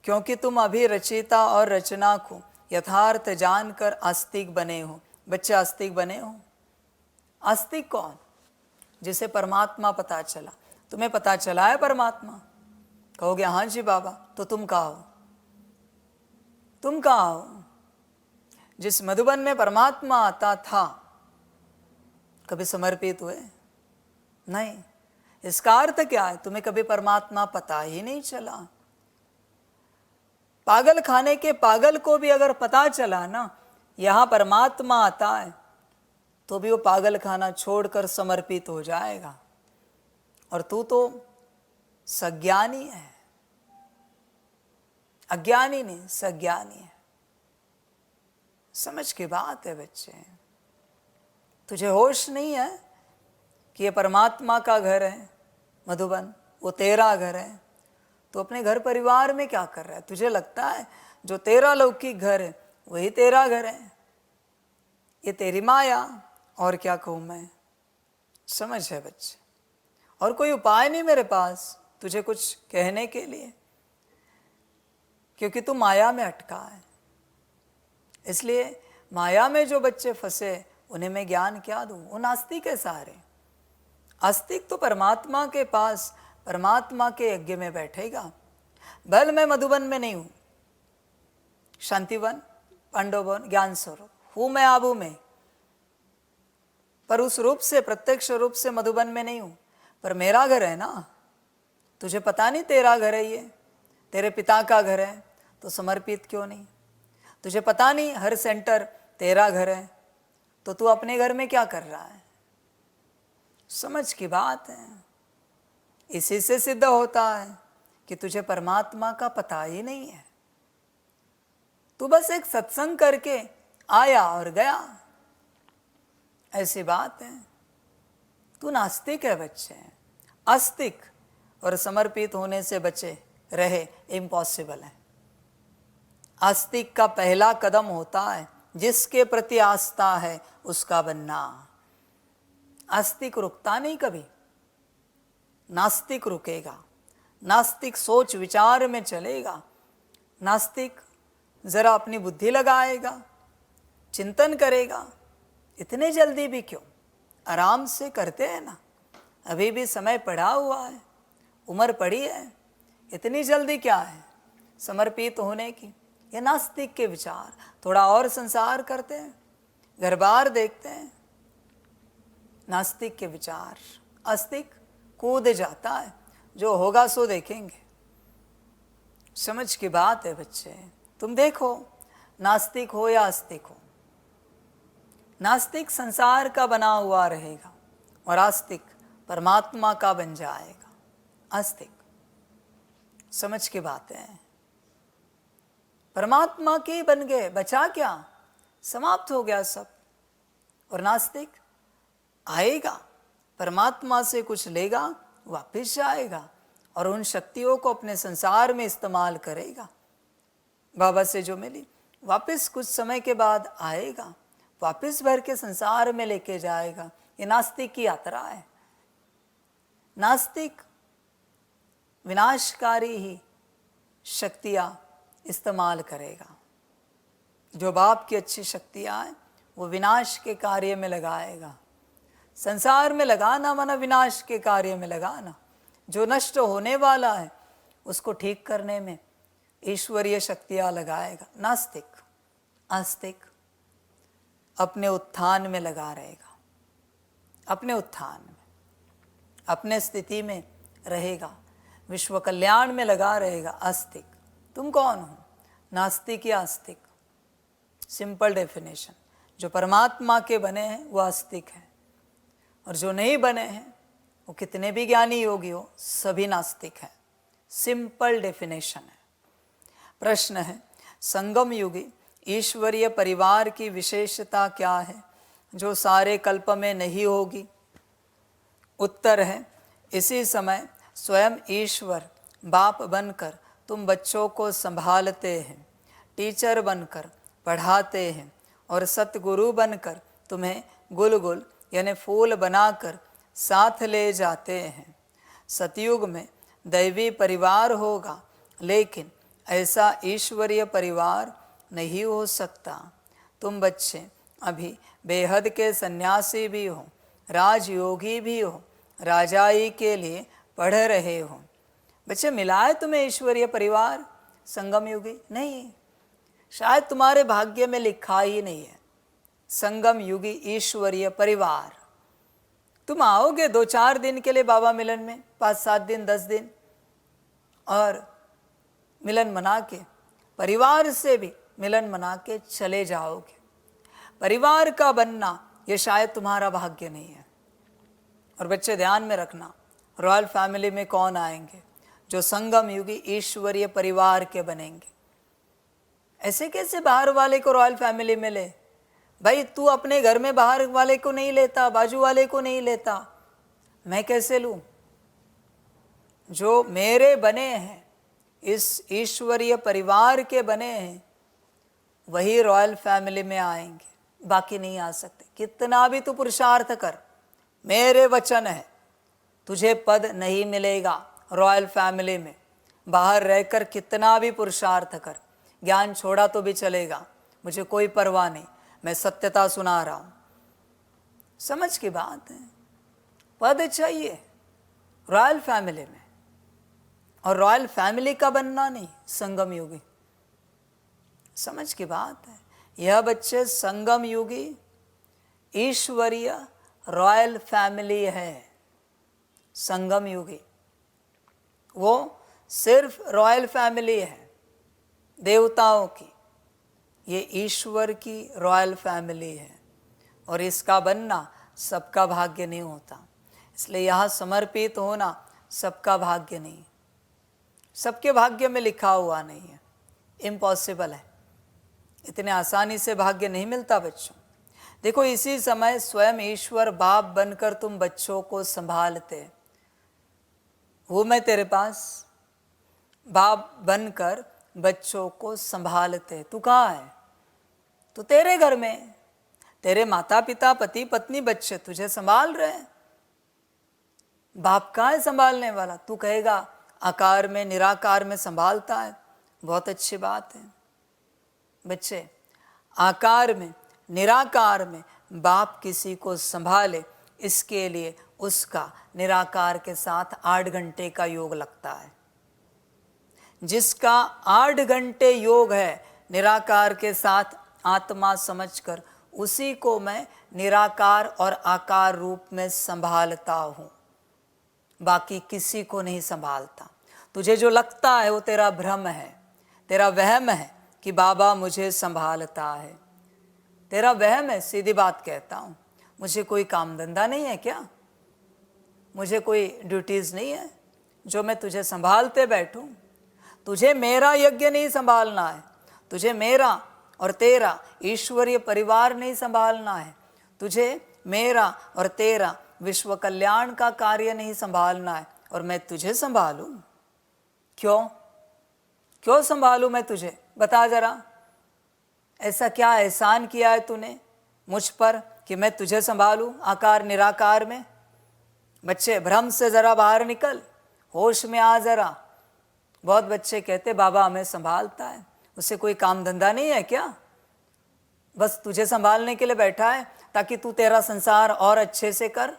D: क्योंकि तुम अभी रचयिता और रचना को यथार्थ जानकर आस्तिक बने हो। बच्चे आस्तिक बने हो। आस्तिक कौन? जिसे परमात्मा पता चला। तुम्हें पता चला है परमात्मा? कहोगे हाँ जी बाबा, तो तुम कहाँ हो? तुम कहाँ हो? जिस मधुबन में परमात्मा आता था, कभी समर्पित हुए? नहीं। इसका अर्थ क्या है? तुम्हें कभी परमात्मा पता ही नहीं चला। पागल खाने के पागल को भी अगर पता चला ना यहां परमात्मा आता है, तो भी वो पागल खाना छोड़कर समर्पित हो जाएगा। और तू तो सज्ञानी है, अज्ञानी नहीं, सज्ञानी है। समझ की बात है बच्चे। तुझे होश नहीं है कि ये परमात्मा का घर है मधुबन, वो तेरा घर है। तो अपने घर परिवार में क्या कर रहा है? तुझे लगता है जो तेरा लौकिक घर है वही तेरा घर है? ये तेरी माया, और क्या कहूँ मैं। समझ है बच्चे। और कोई उपाय नहीं मेरे पास तुझे कुछ कहने के लिए, क्योंकि तू माया में अटका है। इसलिए माया में जो बच्चे फंसे उन्हें मैं ज्ञान क्या दूं? वो नास्तिक है सारे। आस्तिक तो परमात्मा के पास, परमात्मा के यज्ञ में बैठेगा। भल मैं मधुबन में नहीं हूं, शांतिवन, पांडववन, ज्ञान स्वरूप हूं मैं आबू में, पर उस रूप से, प्रत्यक्ष रूप से मधुबन में नहीं हूं। पर मेरा घर है ना। तुझे पता नहीं तेरा घर है, ये तेरे पिता का घर है, तो समर्पित क्यों नहीं? तुझे पता नहीं हर सेंटर तेरा घर है, तो तू अपने घर में क्या कर रहा है? समझ की बात है। इसी से सिद्ध होता है कि तुझे परमात्मा का पता ही नहीं है। तू बस एक सत्संग करके आया और गया, ऐसी बात है। तू नास्तिक है बच्चे। आस्तिक और समर्पित होने से बचे रहे, इम्पॉसिबल है। आस्तिक का पहला कदम होता है जिसके प्रति आस्था है उसका बनना। आस्तिक रुकता नहीं कभी, नास्तिक रुकेगा। नास्तिक सोच विचार में चलेगा, नास्तिक जरा अपनी बुद्धि लगाएगा, चिंतन करेगा। इतने जल्दी भी क्यों, आराम से करते हैं ना, अभी भी समय पड़ा हुआ है, उम्र पड़ी है, इतनी जल्दी क्या है समर्पित होने की। ये नास्तिक के विचार। थोड़ा और संसार करते हैं, घर बार देखते हैं, नास्तिक के विचार। आस्तिक कूद जाता है, जो होगा सो देखेंगे। समझ की बात है बच्चे। तुम देखो, नास्तिक हो या आस्तिक हो, नास्तिक संसार का बना हुआ रहेगा और आस्तिक परमात्मा का बन जाएगा। आस्तिक, समझ की बातें हैं, परमात्मा के बन गए, बचा क्या, समाप्त हो गया सब। और नास्तिक आएगा, परमात्मा से कुछ लेगा, वापिस जाएगा और उन शक्तियों को अपने संसार में इस्तेमाल करेगा। बाबा से जो मिली वापिस कुछ समय के बाद आएगा, वापिस भर के संसार में लेके जाएगा। ये नास्तिक की यात्रा है। नास्तिक विनाशकारी ही शक्तियां इस्तेमाल करेगा। जो बाप की अच्छी शक्तियां हैं वो विनाश के कार्य में लगाएगा। संसार में लगाना माना विनाश के कार्य में लगाना। जो नष्ट होने वाला है उसको ठीक करने में ईश्वरीय शक्तियां लगाएगा। नास्तिक, आस्तिक अपने उत्थान में लगा रहेगा, अपने उत्थान में, अपने स्थिति में रहेगा, विश्व कल्याण में लगा रहेगा। आस्तिक। तुम कौन हो, नास्तिक या आस्तिक? Simple definition. जो परमात्मा के बने हैं वो आस्तिक हैं, और जो नहीं बने हैं वो कितने भी ज्ञानी योगी हो, सभी नास्तिक हैं। सिंपल डेफिनेशन है। प्रश्न है, संगम युगी ईश्वरीय परिवार की विशेषता क्या है जो सारे कल्प में नहीं होगी? उत्तर है, इसी समय स्वयं ईश्वर बाप बनकर तुम बच्चों को संभालते हैं, टीचर बनकर पढ़ाते हैं और सतगुरु बनकर तुम्हें गुल गुल यानी फूल बनाकर साथ ले जाते हैं। सतयुग में दैवी परिवार होगा, लेकिन ऐसा ईश्वरीय परिवार नहीं हो सकता। तुम बच्चे अभी बेहद के सन्यासी भी हो, राजयोगी भी हो, राजाई के लिए पढ़ रहे हो। बच्चे, मिला है तुम्हें ईश्वरीय परिवार संगम युगी? नहीं, शायद तुम्हारे भाग्य में लिखा ही नहीं है संगम युगी ईश्वरीय परिवार। तुम आओगे 2-4 दिन के लिए बाबा मिलन में, 5-7 दिन 10 दिन, और मिलन मना के परिवार से भी मिलन मना के चले जाओगे। परिवार का बनना ये शायद तुम्हारा भाग्य नहीं है। और बच्चे ध्यान में रखना, रॉयल फैमिली में कौन आएंगे? जो संगम युगी ईश्वरीय परिवार के बनेंगे। ऐसे कैसे बाहर वाले को रॉयल फैमिली में ले? भाई तू अपने घर में बाहर वाले को नहीं लेता, बाजू वाले को नहीं लेता, मैं कैसे लूं? जो मेरे बने हैं, इस ईश्वरीय परिवार के बने हैं, वही रॉयल फैमिली में आएंगे, बाकी नहीं आ सकते। कितना भी तू पुरुषार्थ कर, मेरे वचन है, तुझे पद नहीं मिलेगा रॉयल फैमिली में। बाहर रहकर कितना भी पुरुषार्थ कर, ज्ञान छोड़ा तो भी चलेगा, मुझे कोई परवाह नहीं, मैं सत्यता सुना रहा हूं। समझ की बात है। पद चाहिए रॉयल फैमिली में, और रॉयल फैमिली का बनना नहीं, संगम युगी। समझ की बात है। यह बच्चे संगम युगी ईश्वरीय रॉयल फैमिली है। संगम युगी वो सिर्फ रॉयल फैमिली है, देवताओं की। ये ईश्वर की रॉयल फैमिली है, और इसका बनना सबका भाग्य नहीं होता। इसलिए यहाँ समर्पित होना सबका भाग्य नहीं, सबके भाग्य में लिखा हुआ नहीं है, इम्पॉसिबल है। इतने आसानी से भाग्य नहीं मिलता बच्चों। देखो, इसी समय स्वयं ईश्वर बाप बनकर तुम बच्चों को संभालते। वो मैं तेरे पास बाप बनकर बच्चों को संभालते। तू कहाँ है? तू तेरे घर में, तेरे माता पिता पति पत्नी बच्चे तुझे संभाल रहे हैं। बाप कहाँ है संभालने वाला? तू कहेगा आकार में निराकार में संभालता है, बहुत अच्छी बात है। बच्चे, आकार में निराकार में बाप किसी को संभाले, इसके लिए उसका निराकार के साथ 8 घंटे का योग लगता है। जिसका 8 घंटे योग है निराकार के साथ आत्मा समझकर, उसी को मैं निराकार और आकार रूप में संभालता हूँ, बाकी किसी को नहीं संभालता। तुझे जो लगता है वो तेरा भ्रम है, तेरा वहम है कि बाबा मुझे संभालता है। तेरा वहम है, सीधी बात कहता हूँ। मुझे कोई काम धंधा नहीं है क्या? मुझे कोई ड्यूटीज़ नहीं है जो मैं तुझे संभालते बैठूं? तुझे मेरा यज्ञ नहीं संभालना है, तुझे मेरा और तेरा ईश्वरीय परिवार नहीं संभालना है, तुझे मेरा और तेरा विश्व कल्याण का कार्य नहीं संभालना है, और मैं तुझे संभालूं? क्यों? क्यों संभालूं मैं तुझे? बता जरा, ऐसा क्या एहसान किया है तूने मुझ पर कि मैं तुझे संभालूं आकार निराकार में? बच्चे, भ्रम से जरा बाहर निकल, होश में आ जरा। बहुत बच्चे कहते बाबा हमें संभालता है, उसे कोई काम धंधा नहीं है क्या? बस तुझे संभालने के लिए बैठा है ताकि तू तेरा संसार और अच्छे से कर,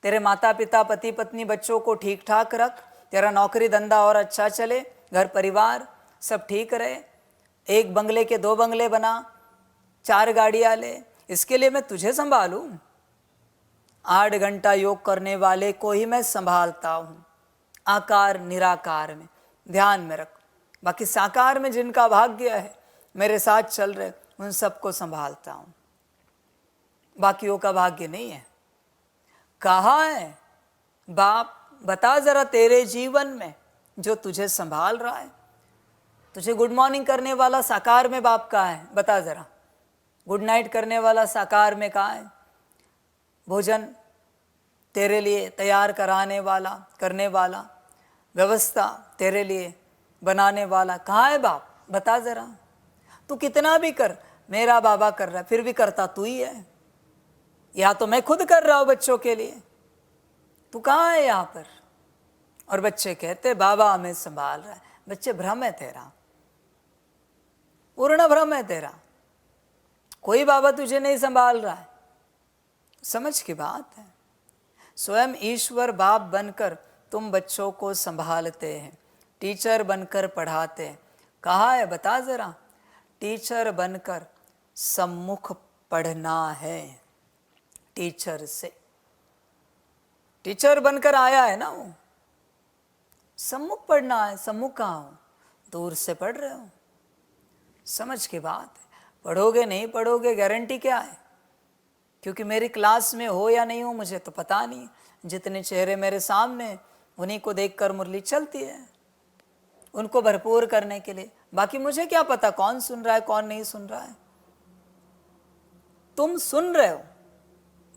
D: तेरे माता पिता पति पत्नी बच्चों को ठीक ठाक रख, तेरा नौकरी धंधा और अच्छा चले, घर परिवार सब ठीक रहे, 1 बंगले के 2 बंगले बना, 4 गाड़ियाँ ले, इसके लिए मैं तुझे संभालूं? 8 घंटा योग करने वाले को ही मैं संभालता हूँ, आकार निराकार में। ध्यान में रख, बाकी साकार में जिनका भाग्य है मेरे साथ चल रहे, उन सबको संभालता हूँ, बाकियों का भाग्य नहीं है। कहाँ है बाप? बता जरा, तेरे जीवन में जो तुझे संभाल रहा है, तुझे गुड मॉर्निंग करने वाला साकार में बाप कहाँ है? बता जरा। गुड नाइट करने वाला साकार में कहाँ है? भोजन तेरे लिए तैयार कराने वाला, करने वाला, व्यवस्था तेरे लिए बनाने वाला कहाँ है बाप? बता जरा। तू कितना भी कर, मेरा बाबा कर रहा है, फिर भी करता तू ही है, या तो मैं खुद कर रहा हूँ बच्चों के लिए। तू कहाँ है यहाँ पर? और बच्चे कहते बाबा हमें संभाल रहा है। बच्चे, भ्रम है तेरा, पूर्ण भ्रम है तेरा। कोई बाबा तुझे नहीं संभाल रहा है, समझ की बात है। स्वयं ईश्वर बाप बनकर तुम बच्चों को संभालते हैं, टीचर बनकर पढ़ाते हैं। कहाँ है? बता जरा। टीचर बनकर सम्मुख पढ़ना है, टीचर से। टीचर बनकर आया है ना वो, सम्मुख पढ़ना है। सम्मुख कहाँ हो? दूर से पढ़ रहे हो, समझ की बात है। पढ़ोगे नहीं पढ़ोगे गारंटी क्या है? क्योंकि मेरी क्लास में हो या नहीं हो मुझे तो पता नहीं। जितने चेहरे मेरे सामने, उन्हीं को देखकर मुरली चलती है, उनको भरपूर करने के लिए। बाकी मुझे क्या पता कौन सुन रहा है कौन नहीं सुन रहा है। तुम सुन रहे हो,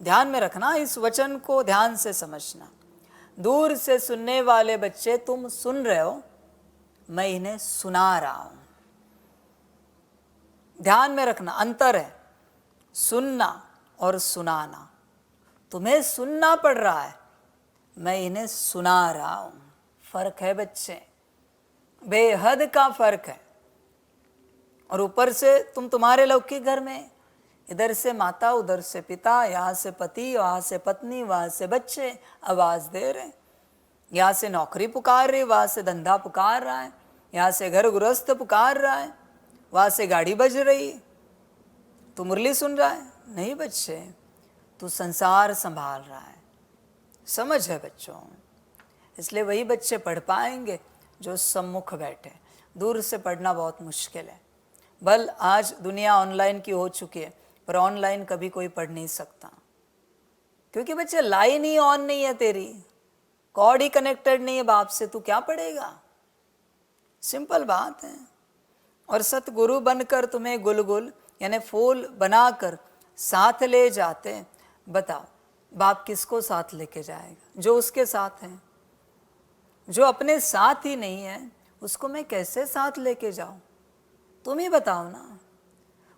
D: ध्यान में रखना, इस वचन को ध्यान से समझना। दूर से सुनने वाले बच्चे तुम सुन रहे हो, मैं इन्हें सुना रहा हूं। ध्यान में रखना, अंतर है सुनना और सुनाना। तुम्हें सुनना पड़ रहा है, मैं इन्हें सुना रहा हूं। फर्क है बच्चे, बेहद का फर्क है। और ऊपर से तुम तुम्हारे लौकिक घर में, इधर से माता उधर से पिता, यहाँ से पति वहाँ से पत्नी वहाँ से बच्चे आवाज़ दे रहे हैं। यहाँ से नौकरी पुकार रही, वहाँ से धंधा पुकार रहा है, यहाँ से घर गृहस्थ पुकार रहा है, वहाँ से गाड़ी बज रही। तू मुरली सुन रहा है? नहीं बच्चे, तू संसार संभाल रहा है। समझ है बच्चों? इसलिए वही बच्चे पढ़ पाएंगे जो सम्मुख बैठे। दूर से पढ़ना बहुत मुश्किल है। बल आज दुनिया ऑनलाइन की हो चुकी है, पर ऑनलाइन कभी कोई पढ़ नहीं सकता, क्योंकि बच्चे लाइन ही ऑन नहीं है, तेरी कॉर्ड ही कनेक्टेड नहीं है बाप से, तू क्या पढ़ेगा? सिंपल बात है। और सतगुरु बनकर तुम्हें गुलगुल यानी फूल बनाकर साथ ले जाते हैं। बताओ बाप किसको साथ लेके जाएगा? जो उसके साथ है। जो अपने साथ ही नहीं है उसको मैं कैसे साथ लेके जाऊं? तुम ही बताओ ना।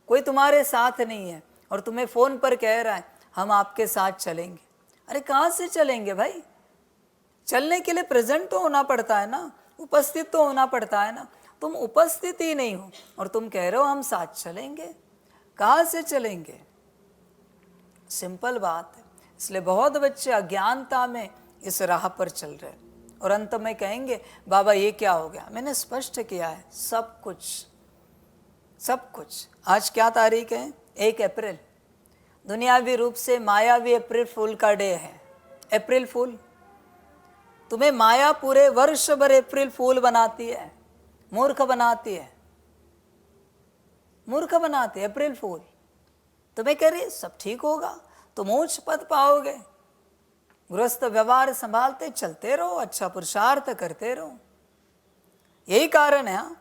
D: कोई तुम्हारे साथ नहीं है और तुम्हें फोन पर कह रहा है हम आपके साथ चलेंगे। अरे कहाँ से चलेंगे भाई? चलने के लिए प्रेजेंट तो होना पड़ता है ना, उपस्थित तो होना पड़ता है ना। तुम उपस्थित ही नहीं हो और तुम कह रहे हो हम साथ चलेंगे, कहाँ से चलेंगे? सिंपल बात है। इसलिए बहुत बच्चे अज्ञानता में इस राह पर चल रहे हैं और अंत में कहेंगे बाबा ये क्या हो गया? मैंने स्पष्ट किया है, सब कुछ। आज क्या तारीख है? 1 अप्रैल। दुनियावी रूप से मायावी अप्रैल फूल का डे है। अप्रैल फूल, तुम्हें माया पूरे वर्ष भर अप्रैल फूल बनाती है, मूर्ख बनाती है अप्रैल फूल। तुम्हें कह रही सब ठीक होगा, तुम उच्च पद पाओगे, गृहस्थ व्यवहार संभालते चलते रहो, अच्छा पुरुषार्थ करते रहो। यही कारण है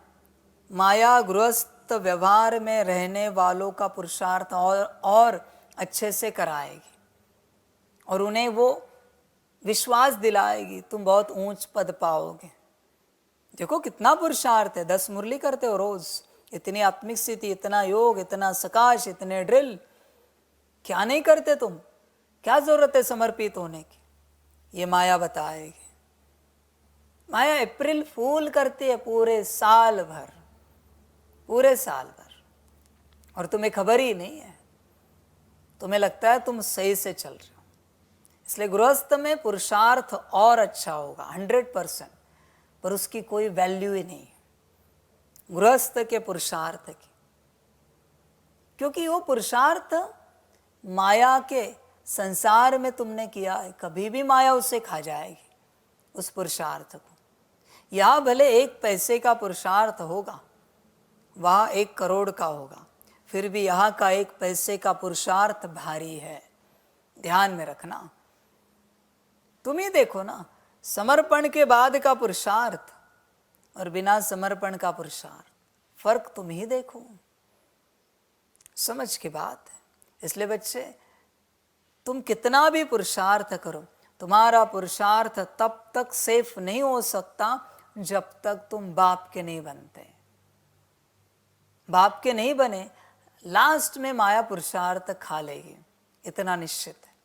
D: माया गृहस्थ व्यवहार में रहने वालों का पुरुषार्थ और अच्छे से कराएगी और उन्हें वो विश्वास दिलाएगी तुम बहुत ऊंच पद पाओगे। देखो कितना पुरुषार्थ है, 10 मुरली करते हो रोज, इतनी आत्मिक स्थिति, इतना योग, इतना सकाश, इतने ड्रिल, क्या नहीं करते तुम? क्या जरूरत है समर्पित होने की? ये माया बताएगी। माया अप्रैल फूल करती है पूरे साल भर और तुम्हें खबर ही नहीं है। तुम्हें लगता है तुम सही से चल रहे हो। इसलिए गृहस्थ में पुरुषार्थ और अच्छा होगा 100%, पर उसकी कोई वैल्यू ही नहीं गृहस्थ के पुरुषार्थ की, क्योंकि वो पुरुषार्थ माया के संसार में तुमने किया है, कभी भी माया उसे खा जाएगी उस पुरुषार्थ को। यहाँ भले 1 पैसे का पुरुषार्थ होगा, वहाँ 1 करोड़ का होगा, फिर भी यहाँ का 1 पैसे का पुरुषार्थ भारी है। ध्यान में रखना। तुम ही देखो ना, समर्पण के बाद का पुरुषार्थ और बिना समर्पण का पुरुषार्थ, फर्क तुम ही देखो। समझ की बात है। इसलिए बच्चे, तुम कितना भी पुरुषार्थ करो, तुम्हारा पुरुषार्थ तब तक सेफ नहीं हो सकता जब तक तुम बाप के नहीं बनते। बाप के नहीं बने, लास्ट में माया पुरुषार्थ खा लेगी, इतना निश्चित है।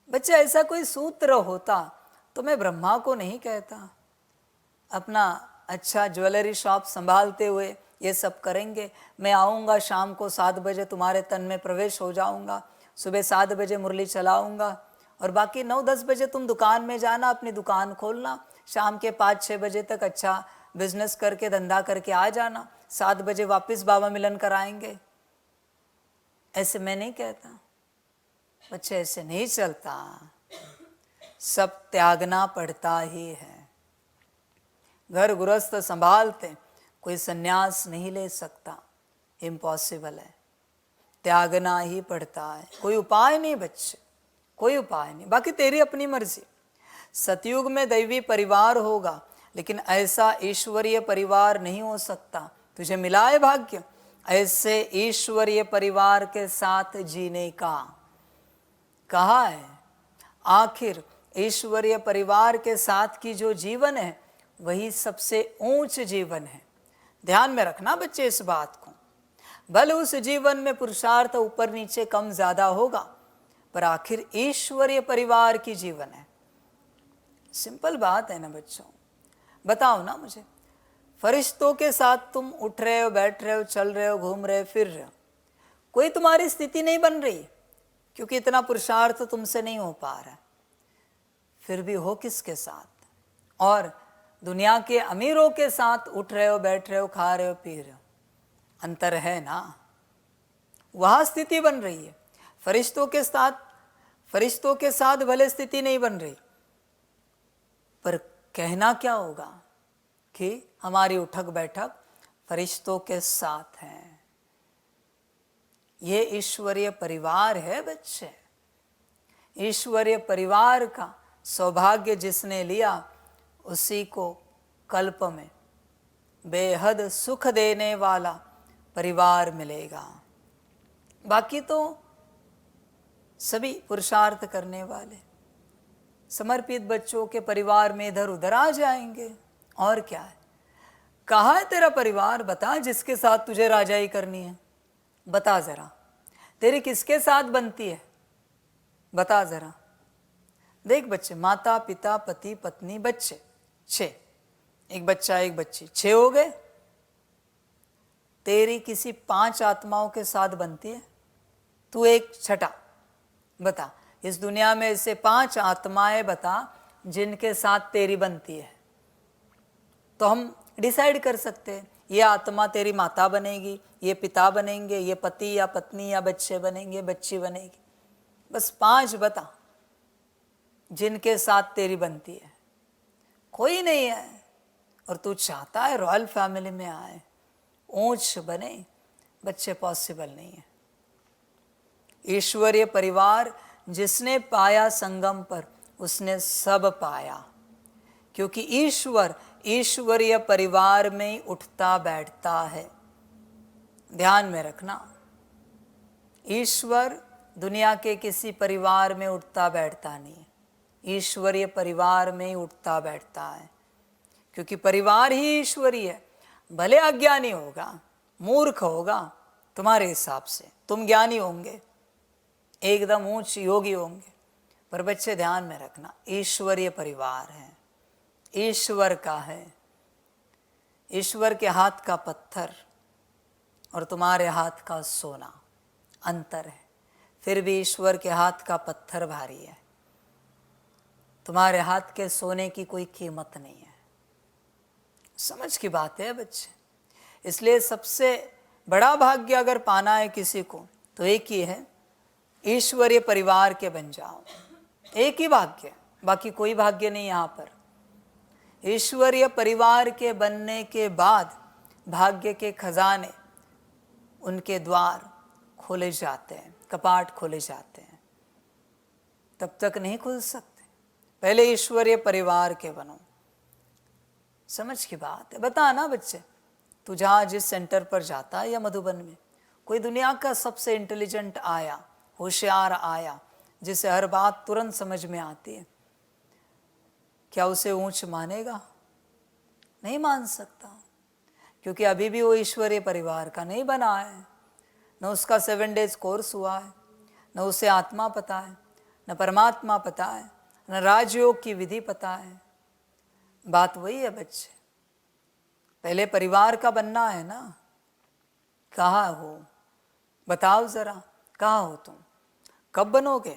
D: बच्चे, ऐसा कोई सूत्र होता तो मैं ब्रह्मा को नहीं कहता अपना अच्छा ज्वेलरी शॉप संभालते हुए ये सब करेंगे, मैं आऊँगा शाम को 7 बजे तुम्हारे तन में प्रवेश हो जाऊँगा, सुबह 7 बजे मुरली चलाऊँगा और बाकी 9-10 बजे तुम दुकान में जाना, अपनी दुकान खोलना, शाम के 5-6 बजे तक अच्छा बिजनेस करके धंधा करके आ जाना, 7 बजे वापस बाबा मिलन कराएंगे। ऐसे मैं नहीं कहता बच्चे, ऐसे नहीं चलता। सब त्यागना पड़ता ही है। घर गृहस्थ संभालते कोई संन्यास नहीं ले सकता, इम्पॉसिबल है, त्यागना ही पड़ता है। कोई उपाय नहीं बच्चे, कोई उपाय नहीं। बाकी तेरी अपनी मर्जी। सतयुग में दैवी परिवार होगा, लेकिन ऐसा ईश्वरीय परिवार नहीं हो सकता। तुझे मिला है भाग्य ऐसे ईश्वरीय परिवार के साथ जीने का। कहा है आखिर ईश्वरीय परिवार के साथ की जो जीवन है वही सबसे ऊंच जीवन है। ध्यान में रखना बच्चे इस बात को। भले उस जीवन में पुरुषार्थ ऊपर नीचे कम ज्यादा होगा, पर आखिर ईश्वरीय परिवार की जीवन है। सिंपल बात है ना बच्चों। बताओ ना मुझे, फरिश्तों के साथ तुम उठ रहे हो, बैठ रहे हो, चल रहे हो, घूम रहे हो, फिर रहे हो, कोई तुम्हारी स्थिति नहीं बन रही क्योंकि इतना पुरुषार्थ तुमसे नहीं हो पा रहा। फिर भी हो किसके साथ? और दुनिया के अमीरों के साथ उठ रहे हो, बैठ रहे हो, खा रहे हो, पी रहे हो। अंतर है ना, वहां स्थिति बन रही है। फरिश्तों के साथ भले स्थिति नहीं बन रही, पर कहना क्या होगा कि हमारी उठक बैठक फरिश्तों के साथ है। ये ईश्वरीय परिवार है बच्चे। ईश्वरीय परिवार का सौभाग्य जिसने लिया उसी को कल्प में बेहद सुख देने वाला परिवार मिलेगा। बाकी तो सभी पुरुषार्थ करने वाले समर्पित बच्चों के परिवार में इधर उधर आ जाएंगे। और क्या है, कहाँ है तेरा परिवार? बता, जिसके साथ तुझे राजाई करनी है, बता जरा। तेरी किसके साथ बनती है, बता जरा। देख बच्चे, माता पिता पति पत्नी बच्चे 6, एक बच्चा एक बच्ची, 6 हो गए। तेरी किसी 5 आत्माओं के साथ बनती है, तू एक छठा। बता, इस दुनिया में ऐसे 5 आत्माएं बता जिनके साथ तेरी बनती है, तो हम डिसाइड कर सकते हैं ये आत्मा तेरी माता बनेगी, ये पिता बनेंगे, ये पति या पत्नी या बच्चे बनेंगे, बच्ची बनेगी। बस 5 बता जिनके साथ तेरी बनती है। कोई नहीं है, और तू चाहता है रॉयल फैमिली में आए, ऊंच बने। बच्चे पॉसिबल नहीं है। ईश्वरीय परिवार जिसने पाया संगम पर, उसने सब पाया, क्योंकि ईश्वर ईश्वरीय परिवार में उठता बैठता है। ध्यान में रखना, ईश्वर दुनिया के किसी परिवार में उठता बैठता नहीं है, ईश्वरीय परिवार में उठता बैठता है, क्योंकि परिवार ही ईश्वरीय है। भले अज्ञानी होगा, मूर्ख होगा तुम्हारे हिसाब से, तुम ज्ञानी होंगे, एकदम ऊंच योगी होंगे, पर बच्चे ध्यान में रखना, ईश्वरीय परिवार है, ईश्वर का है। ईश्वर के हाथ का पत्थर और तुम्हारे हाथ का सोना अंतर है, फिर भी ईश्वर के हाथ का पत्थर भारी है, तुम्हारे हाथ के सोने की कोई कीमत नहीं है। समझ की बात है बच्चे। इसलिए सबसे बड़ा भाग्य अगर पाना है किसी को, तो एक ही है, ईश्वरीय परिवार के बन जाओ। एक ही भाग्य, बाकी कोई भाग्य नहीं यहाँ पर। ईश्वरीय परिवार के बनने के बाद भाग्य के खजाने, उनके द्वार खोले जाते हैं, कपाट खोले जाते हैं, तब तक नहीं खुल सकते। पहले ईश्वरीय परिवार के बनो। समझ की बात है। बता ना बच्चे, तू जहाँ जिस सेंटर पर जाता है या मधुबन में, कोई दुनिया का सबसे इंटेलिजेंट आया, होशियार आया, जिसे हर बात तुरंत समझ में आती है, क्या उसे ऊंच मानेगा? नहीं मान सकता, क्योंकि अभी भी वो ईश्वरीय परिवार का नहीं बना है। न उसका 7 डेज कोर्स हुआ है, न उसे आत्मा पता है, न परमात्मा पता है, न राजयोग की विधि पता है। बात वही है बच्चे, पहले परिवार का बनना है ना। कहाँ हो, बताओ जरा, कहाँ हो तुम? कब बनोगे?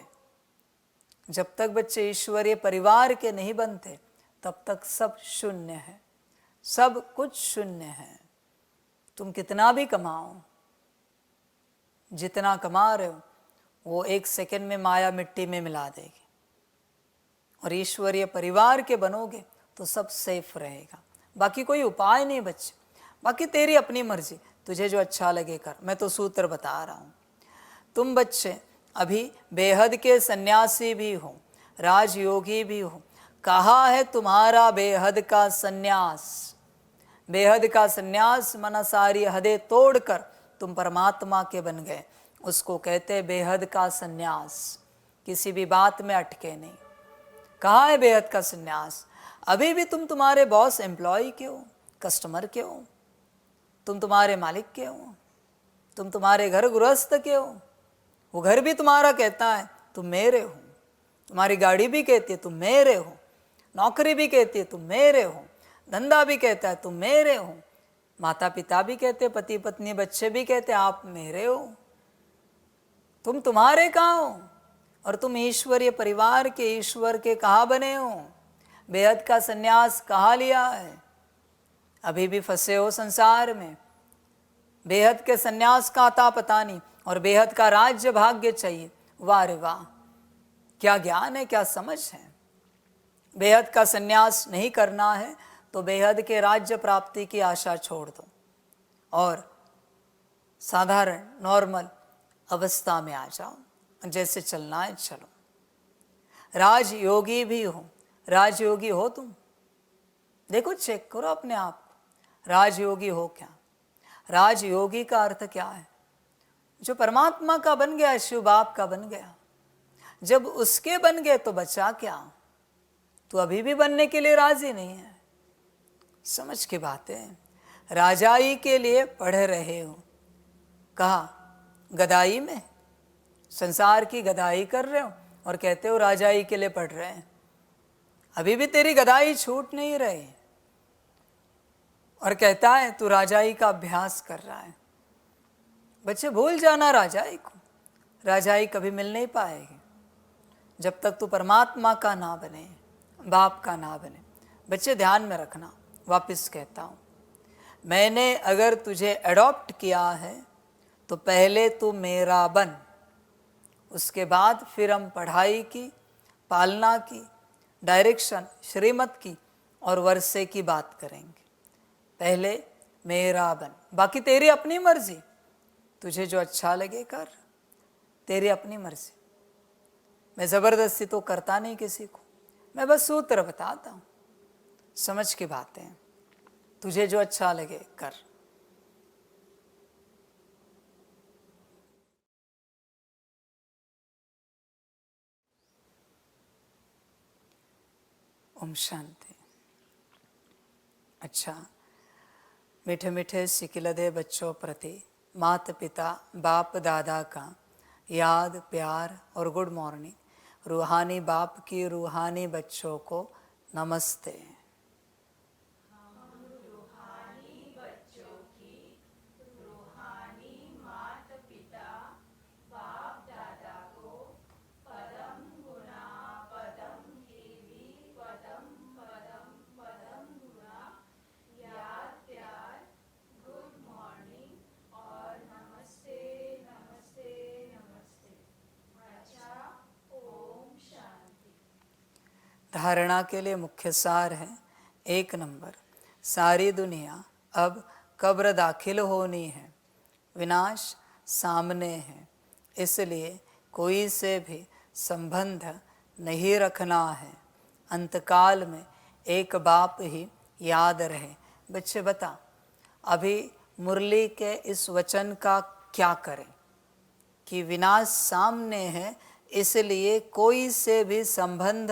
D: जब तक बच्चे ईश्वरीय परिवार के नहीं बनते, तब तक सब शून्य है, सब कुछ शून्य है। तुम कितना भी कमाओ, जितना कमा रहे हो, वो 1 सेकंड में माया मिट्टी में मिला देगी। और ईश्वरीय परिवार के बनोगे तो सब सेफ रहेगा। बाकी कोई उपाय नहीं बच्चे, बाकी तेरी अपनी मर्जी, तुझे जो अच्छा लगे कर। मैं तो सूत्र बता रहा हूँ। तुम बच्चे अभी बेहद के सन्यासी भी हो, राजयोगी भी हो। कहाँ है तुम्हारा बेहद का सन्यास? बेहद का सन्यास मना सारी हदें तोड़कर तुम परमात्मा के बन गए, उसको कहते बेहद का सन्यास। किसी भी बात में अटके नहीं। कहाँ है बेहद का सन्यास? अभी भी तुम तुम्हारे बॉस एम्प्लॉय के हो, कस्टमर के हो, तुम तुम्हारे मालिक के हो, तुम तुम्हारे घर गृहस्थ के हो। वो घर भी तुम्हारा कहता है तुम मेरे हो, तुम्हारी गाड़ी भी कहती है तुम मेरे हो, नौकरी भी कहती है तुम मेरे हो, धंधा भी कहता है तुम मेरे हो, माता पिता भी कहते, पति पत्नी बच्चे भी कहते आप मेरे हो। तुम तुम्हारे कहाँ हो? और तुम ईश्वरीय परिवार के, ईश्वर के कहाँ बने हो? बेहद का सन्यास कहाँ लिया है? अभी भी फंसे हो संसार में। बेहद के सन्यास का आता पता नहीं, और बेहद का राज्य भाग्य चाहिए। वाह रे वाह, क्या ज्ञान है, क्या समझ है। बेहद का सन्यास नहीं करना है तो बेहद के राज्य प्राप्ति की आशा छोड़ दो और साधारण नॉर्मल अवस्था में आ जाओ। जैसे चलना है चलो। राजयोगी भी हो, राजयोगी हो तुम? देखो, चेक करो अपने आप को, राजयोगी हो क्या? राजयोगी का अर्थ क्या है? जो परमात्मा का बन गया, शिव बाप का बन गया। जब उसके बन गए तो बचा क्या? तू अभी भी बनने के लिए राजी नहीं है। समझ की बात है। राजाई के लिए पढ़ रहे हो। कहा गदाई में, संसार की गदाई कर रहे हो और कहते हो राजाई के लिए पढ़ रहे हैं। अभी भी तेरी गदाई छूट नहीं रही और कहता है तू राजाई का अभ्यास कर रहा है। बच्चे भूल जाना राजाई को, राजाई कभी मिल नहीं पाएगी जब तक तू परमात्मा का ना बने, बाप का ना बने। बच्चे ध्यान में रखना, वापस कहता हूँ, मैंने अगर तुझे अडॉप्ट किया है तो पहले तू मेरा बन, उसके बाद फिर हम पढ़ाई की, पालना की, डायरेक्शन, श्रीमत की और वर्षे की बात करेंगे। पहले मेरा बन, बाकी तेरी अपनी मर्जी, तुझे जो अच्छा लगे कर, तेरी अपनी मर्जी। मैं ज़बरदस्ती तो करता नहीं किसी को, मैं बस सूत्र बताता हूँ, समझ की बातें हैं। तुझे जो अच्छा लगे कर। ओम शांति। अच्छा, मीठे मीठे सिकिलदे बच्चों प्रति माता पिता बाप दादा का याद, प्यार और गुड मॉर्निंग। रूहानी बाप की रूहानी बच्चों को नमस्ते। धारणा के लिए मुख्य सार है। 1 नंबर, सारी दुनिया अब कब्र दाखिल होनी है, विनाश सामने है, इसलिए कोई से भी संबंध नहीं रखना है। अंतकाल में एक बाप ही याद रहे। बच्चे बता, अभी मुरली के इस वचन का क्या करें कि विनाश सामने है, इसलिए कोई से भी संबंध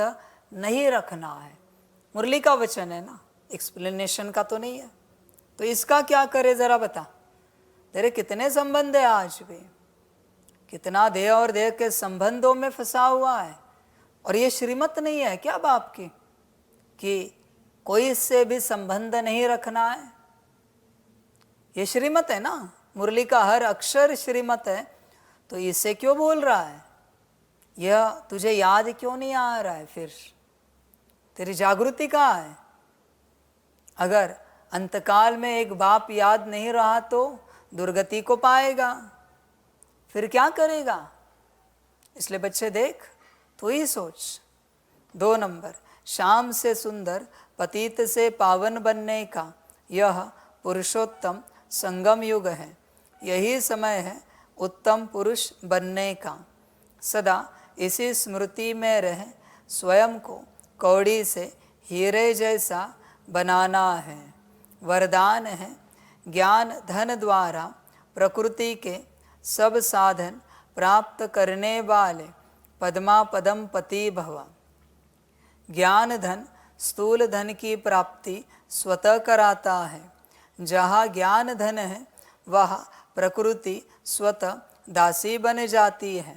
D: नहीं रखना है। मुरली का वचन है ना, एक्सप्लेनेशन का तो नहीं है। तो इसका क्या करे जरा बता। तेरे कितने संबंध है आज भी, कितना देह और देह के संबंधों में फंसा हुआ है। और ये श्रीमत नहीं है क्या बाप की कि कोई इससे भी संबंध नहीं रखना है? ये श्रीमत है ना, मुरली का हर अक्षर श्रीमत है। तो इसे क्यों बोल रहा है? यह तुझे याद क्यों नहीं आ रहा है? फिर तेरी जागृति कहाँ है? अगर अंतकाल में एक बाप याद नहीं रहा तो दुर्गति को पाएगा, फिर क्या करेगा? इसलिए बच्चे देख, तू ही सोच। 2 नंबर, शाम से सुंदर पतित से पावन बनने का यह पुरुषोत्तम संगम युग है। यही समय है उत्तम पुरुष बनने का। सदा इसी स्मृति में रह स्वयं को कौड़ी से हीरे जैसा बनाना है। वरदान है ज्ञान धन द्वारा प्रकृति के सब साधन प्राप्त करने वाले पद्मा पदम पति भव। ज्ञान धन स्थूल धन की प्राप्ति स्वतः कराता है। जहाँ ज्ञान धन है वह प्रकृति स्वतः दासी बन जाती है।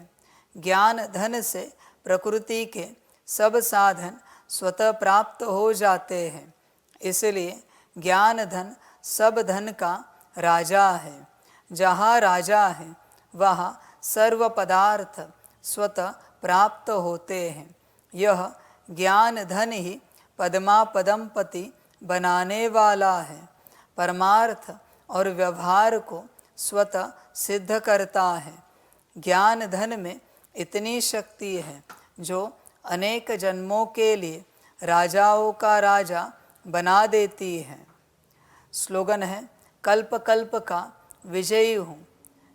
D: ज्ञान धन से प्रकृति के सब साधन स्वतः प्राप्त हो जाते हैं। इसलिए ज्ञान धन सब धन का राजा है। जहाँ राजा है वहाँ सर्व पदार्थ स्वतः प्राप्त होते हैं। यह ज्ञान धन ही पद्मा पदम पति बनाने वाला है। परमार्थ और व्यवहार को स्वतः सिद्ध करता है। ज्ञान धन में इतनी शक्ति है जो अनेक जन्मों के लिए राजाओं का राजा बना देती है। स्लोगन है कल्प कल्प का विजयी हूँ।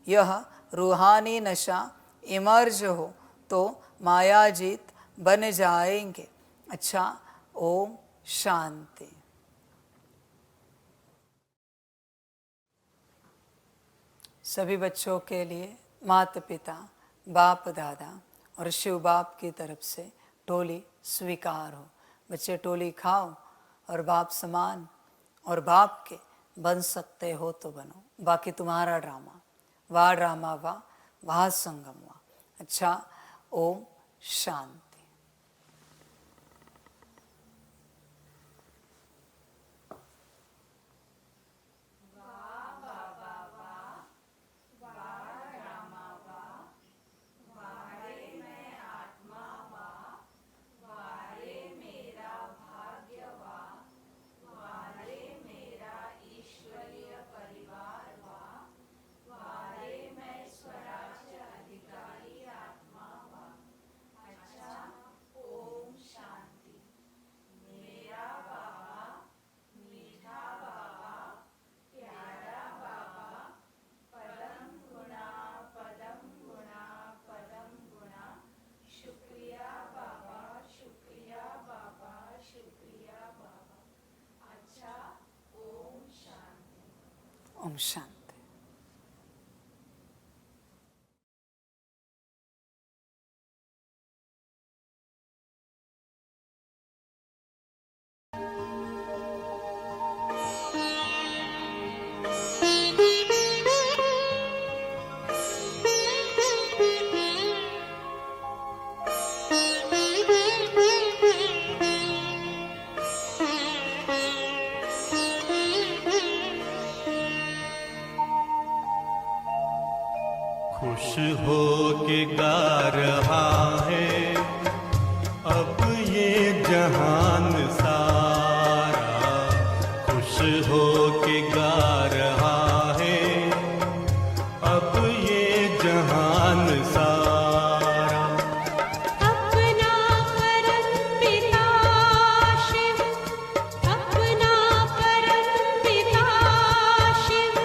D: यह रूहानी नशा इमर्ज हो तो माया जीत बन जाएंगे। अच्छा, ओम शांति। सभी बच्चों के लिए माता पिता बाप दादा और शिव बाप की तरफ से टोली स्वीकार हो। बच्चे टोली खाओ और बाप समान और बाप के बन सकते हो तो बनो, बाकी तुम्हारा ड्रामा, वाह ड्रामा वाह, वहाँ संगम वाह। अच्छा, ओम शांति। ओम शांति।
B: खुश हो के गा रहा है अब ये जहान सारा, खुश हो के गा रहा है अब ये जहान सारा।
A: अपना परम पिता शिव, अपना परम पिता शिव,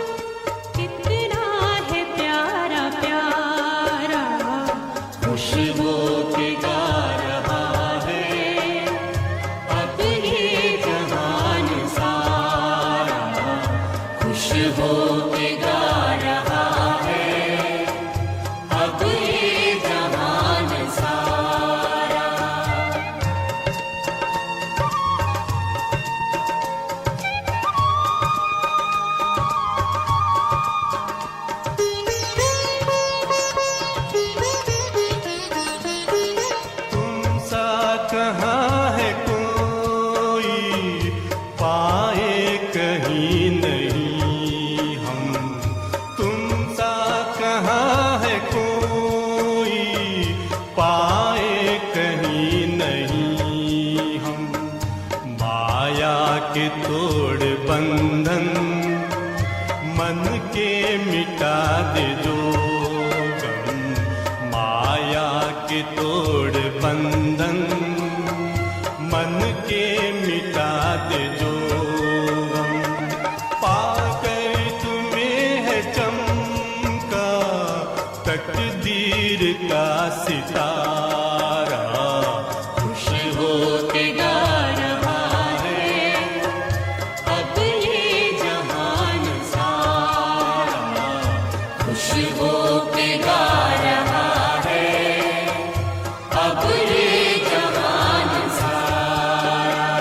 A: कितना है प्यारा प्यारा।
B: खुश हो के गा रहा है अब ये जहान सारा, खुश हो के गा रहा है अब ये जहान सारा। तुम सा कहाँ है कोई पाए कहीं नहीं हम, तुम सा कहाँ है कोई पाए कहीं नहीं हम। माया के तोड़ बंधन मन के मिटा दे दो गम, माया के तोड़ बंधन मन के मिटा दे जो गम। पाकर तुम्हें है चमका तकदीर का सितारा, खुश हो के गा रहा है अब ये जहान सारा, खुश हो के गा रहा है अब ये जहान सारा।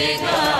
B: के गारहारे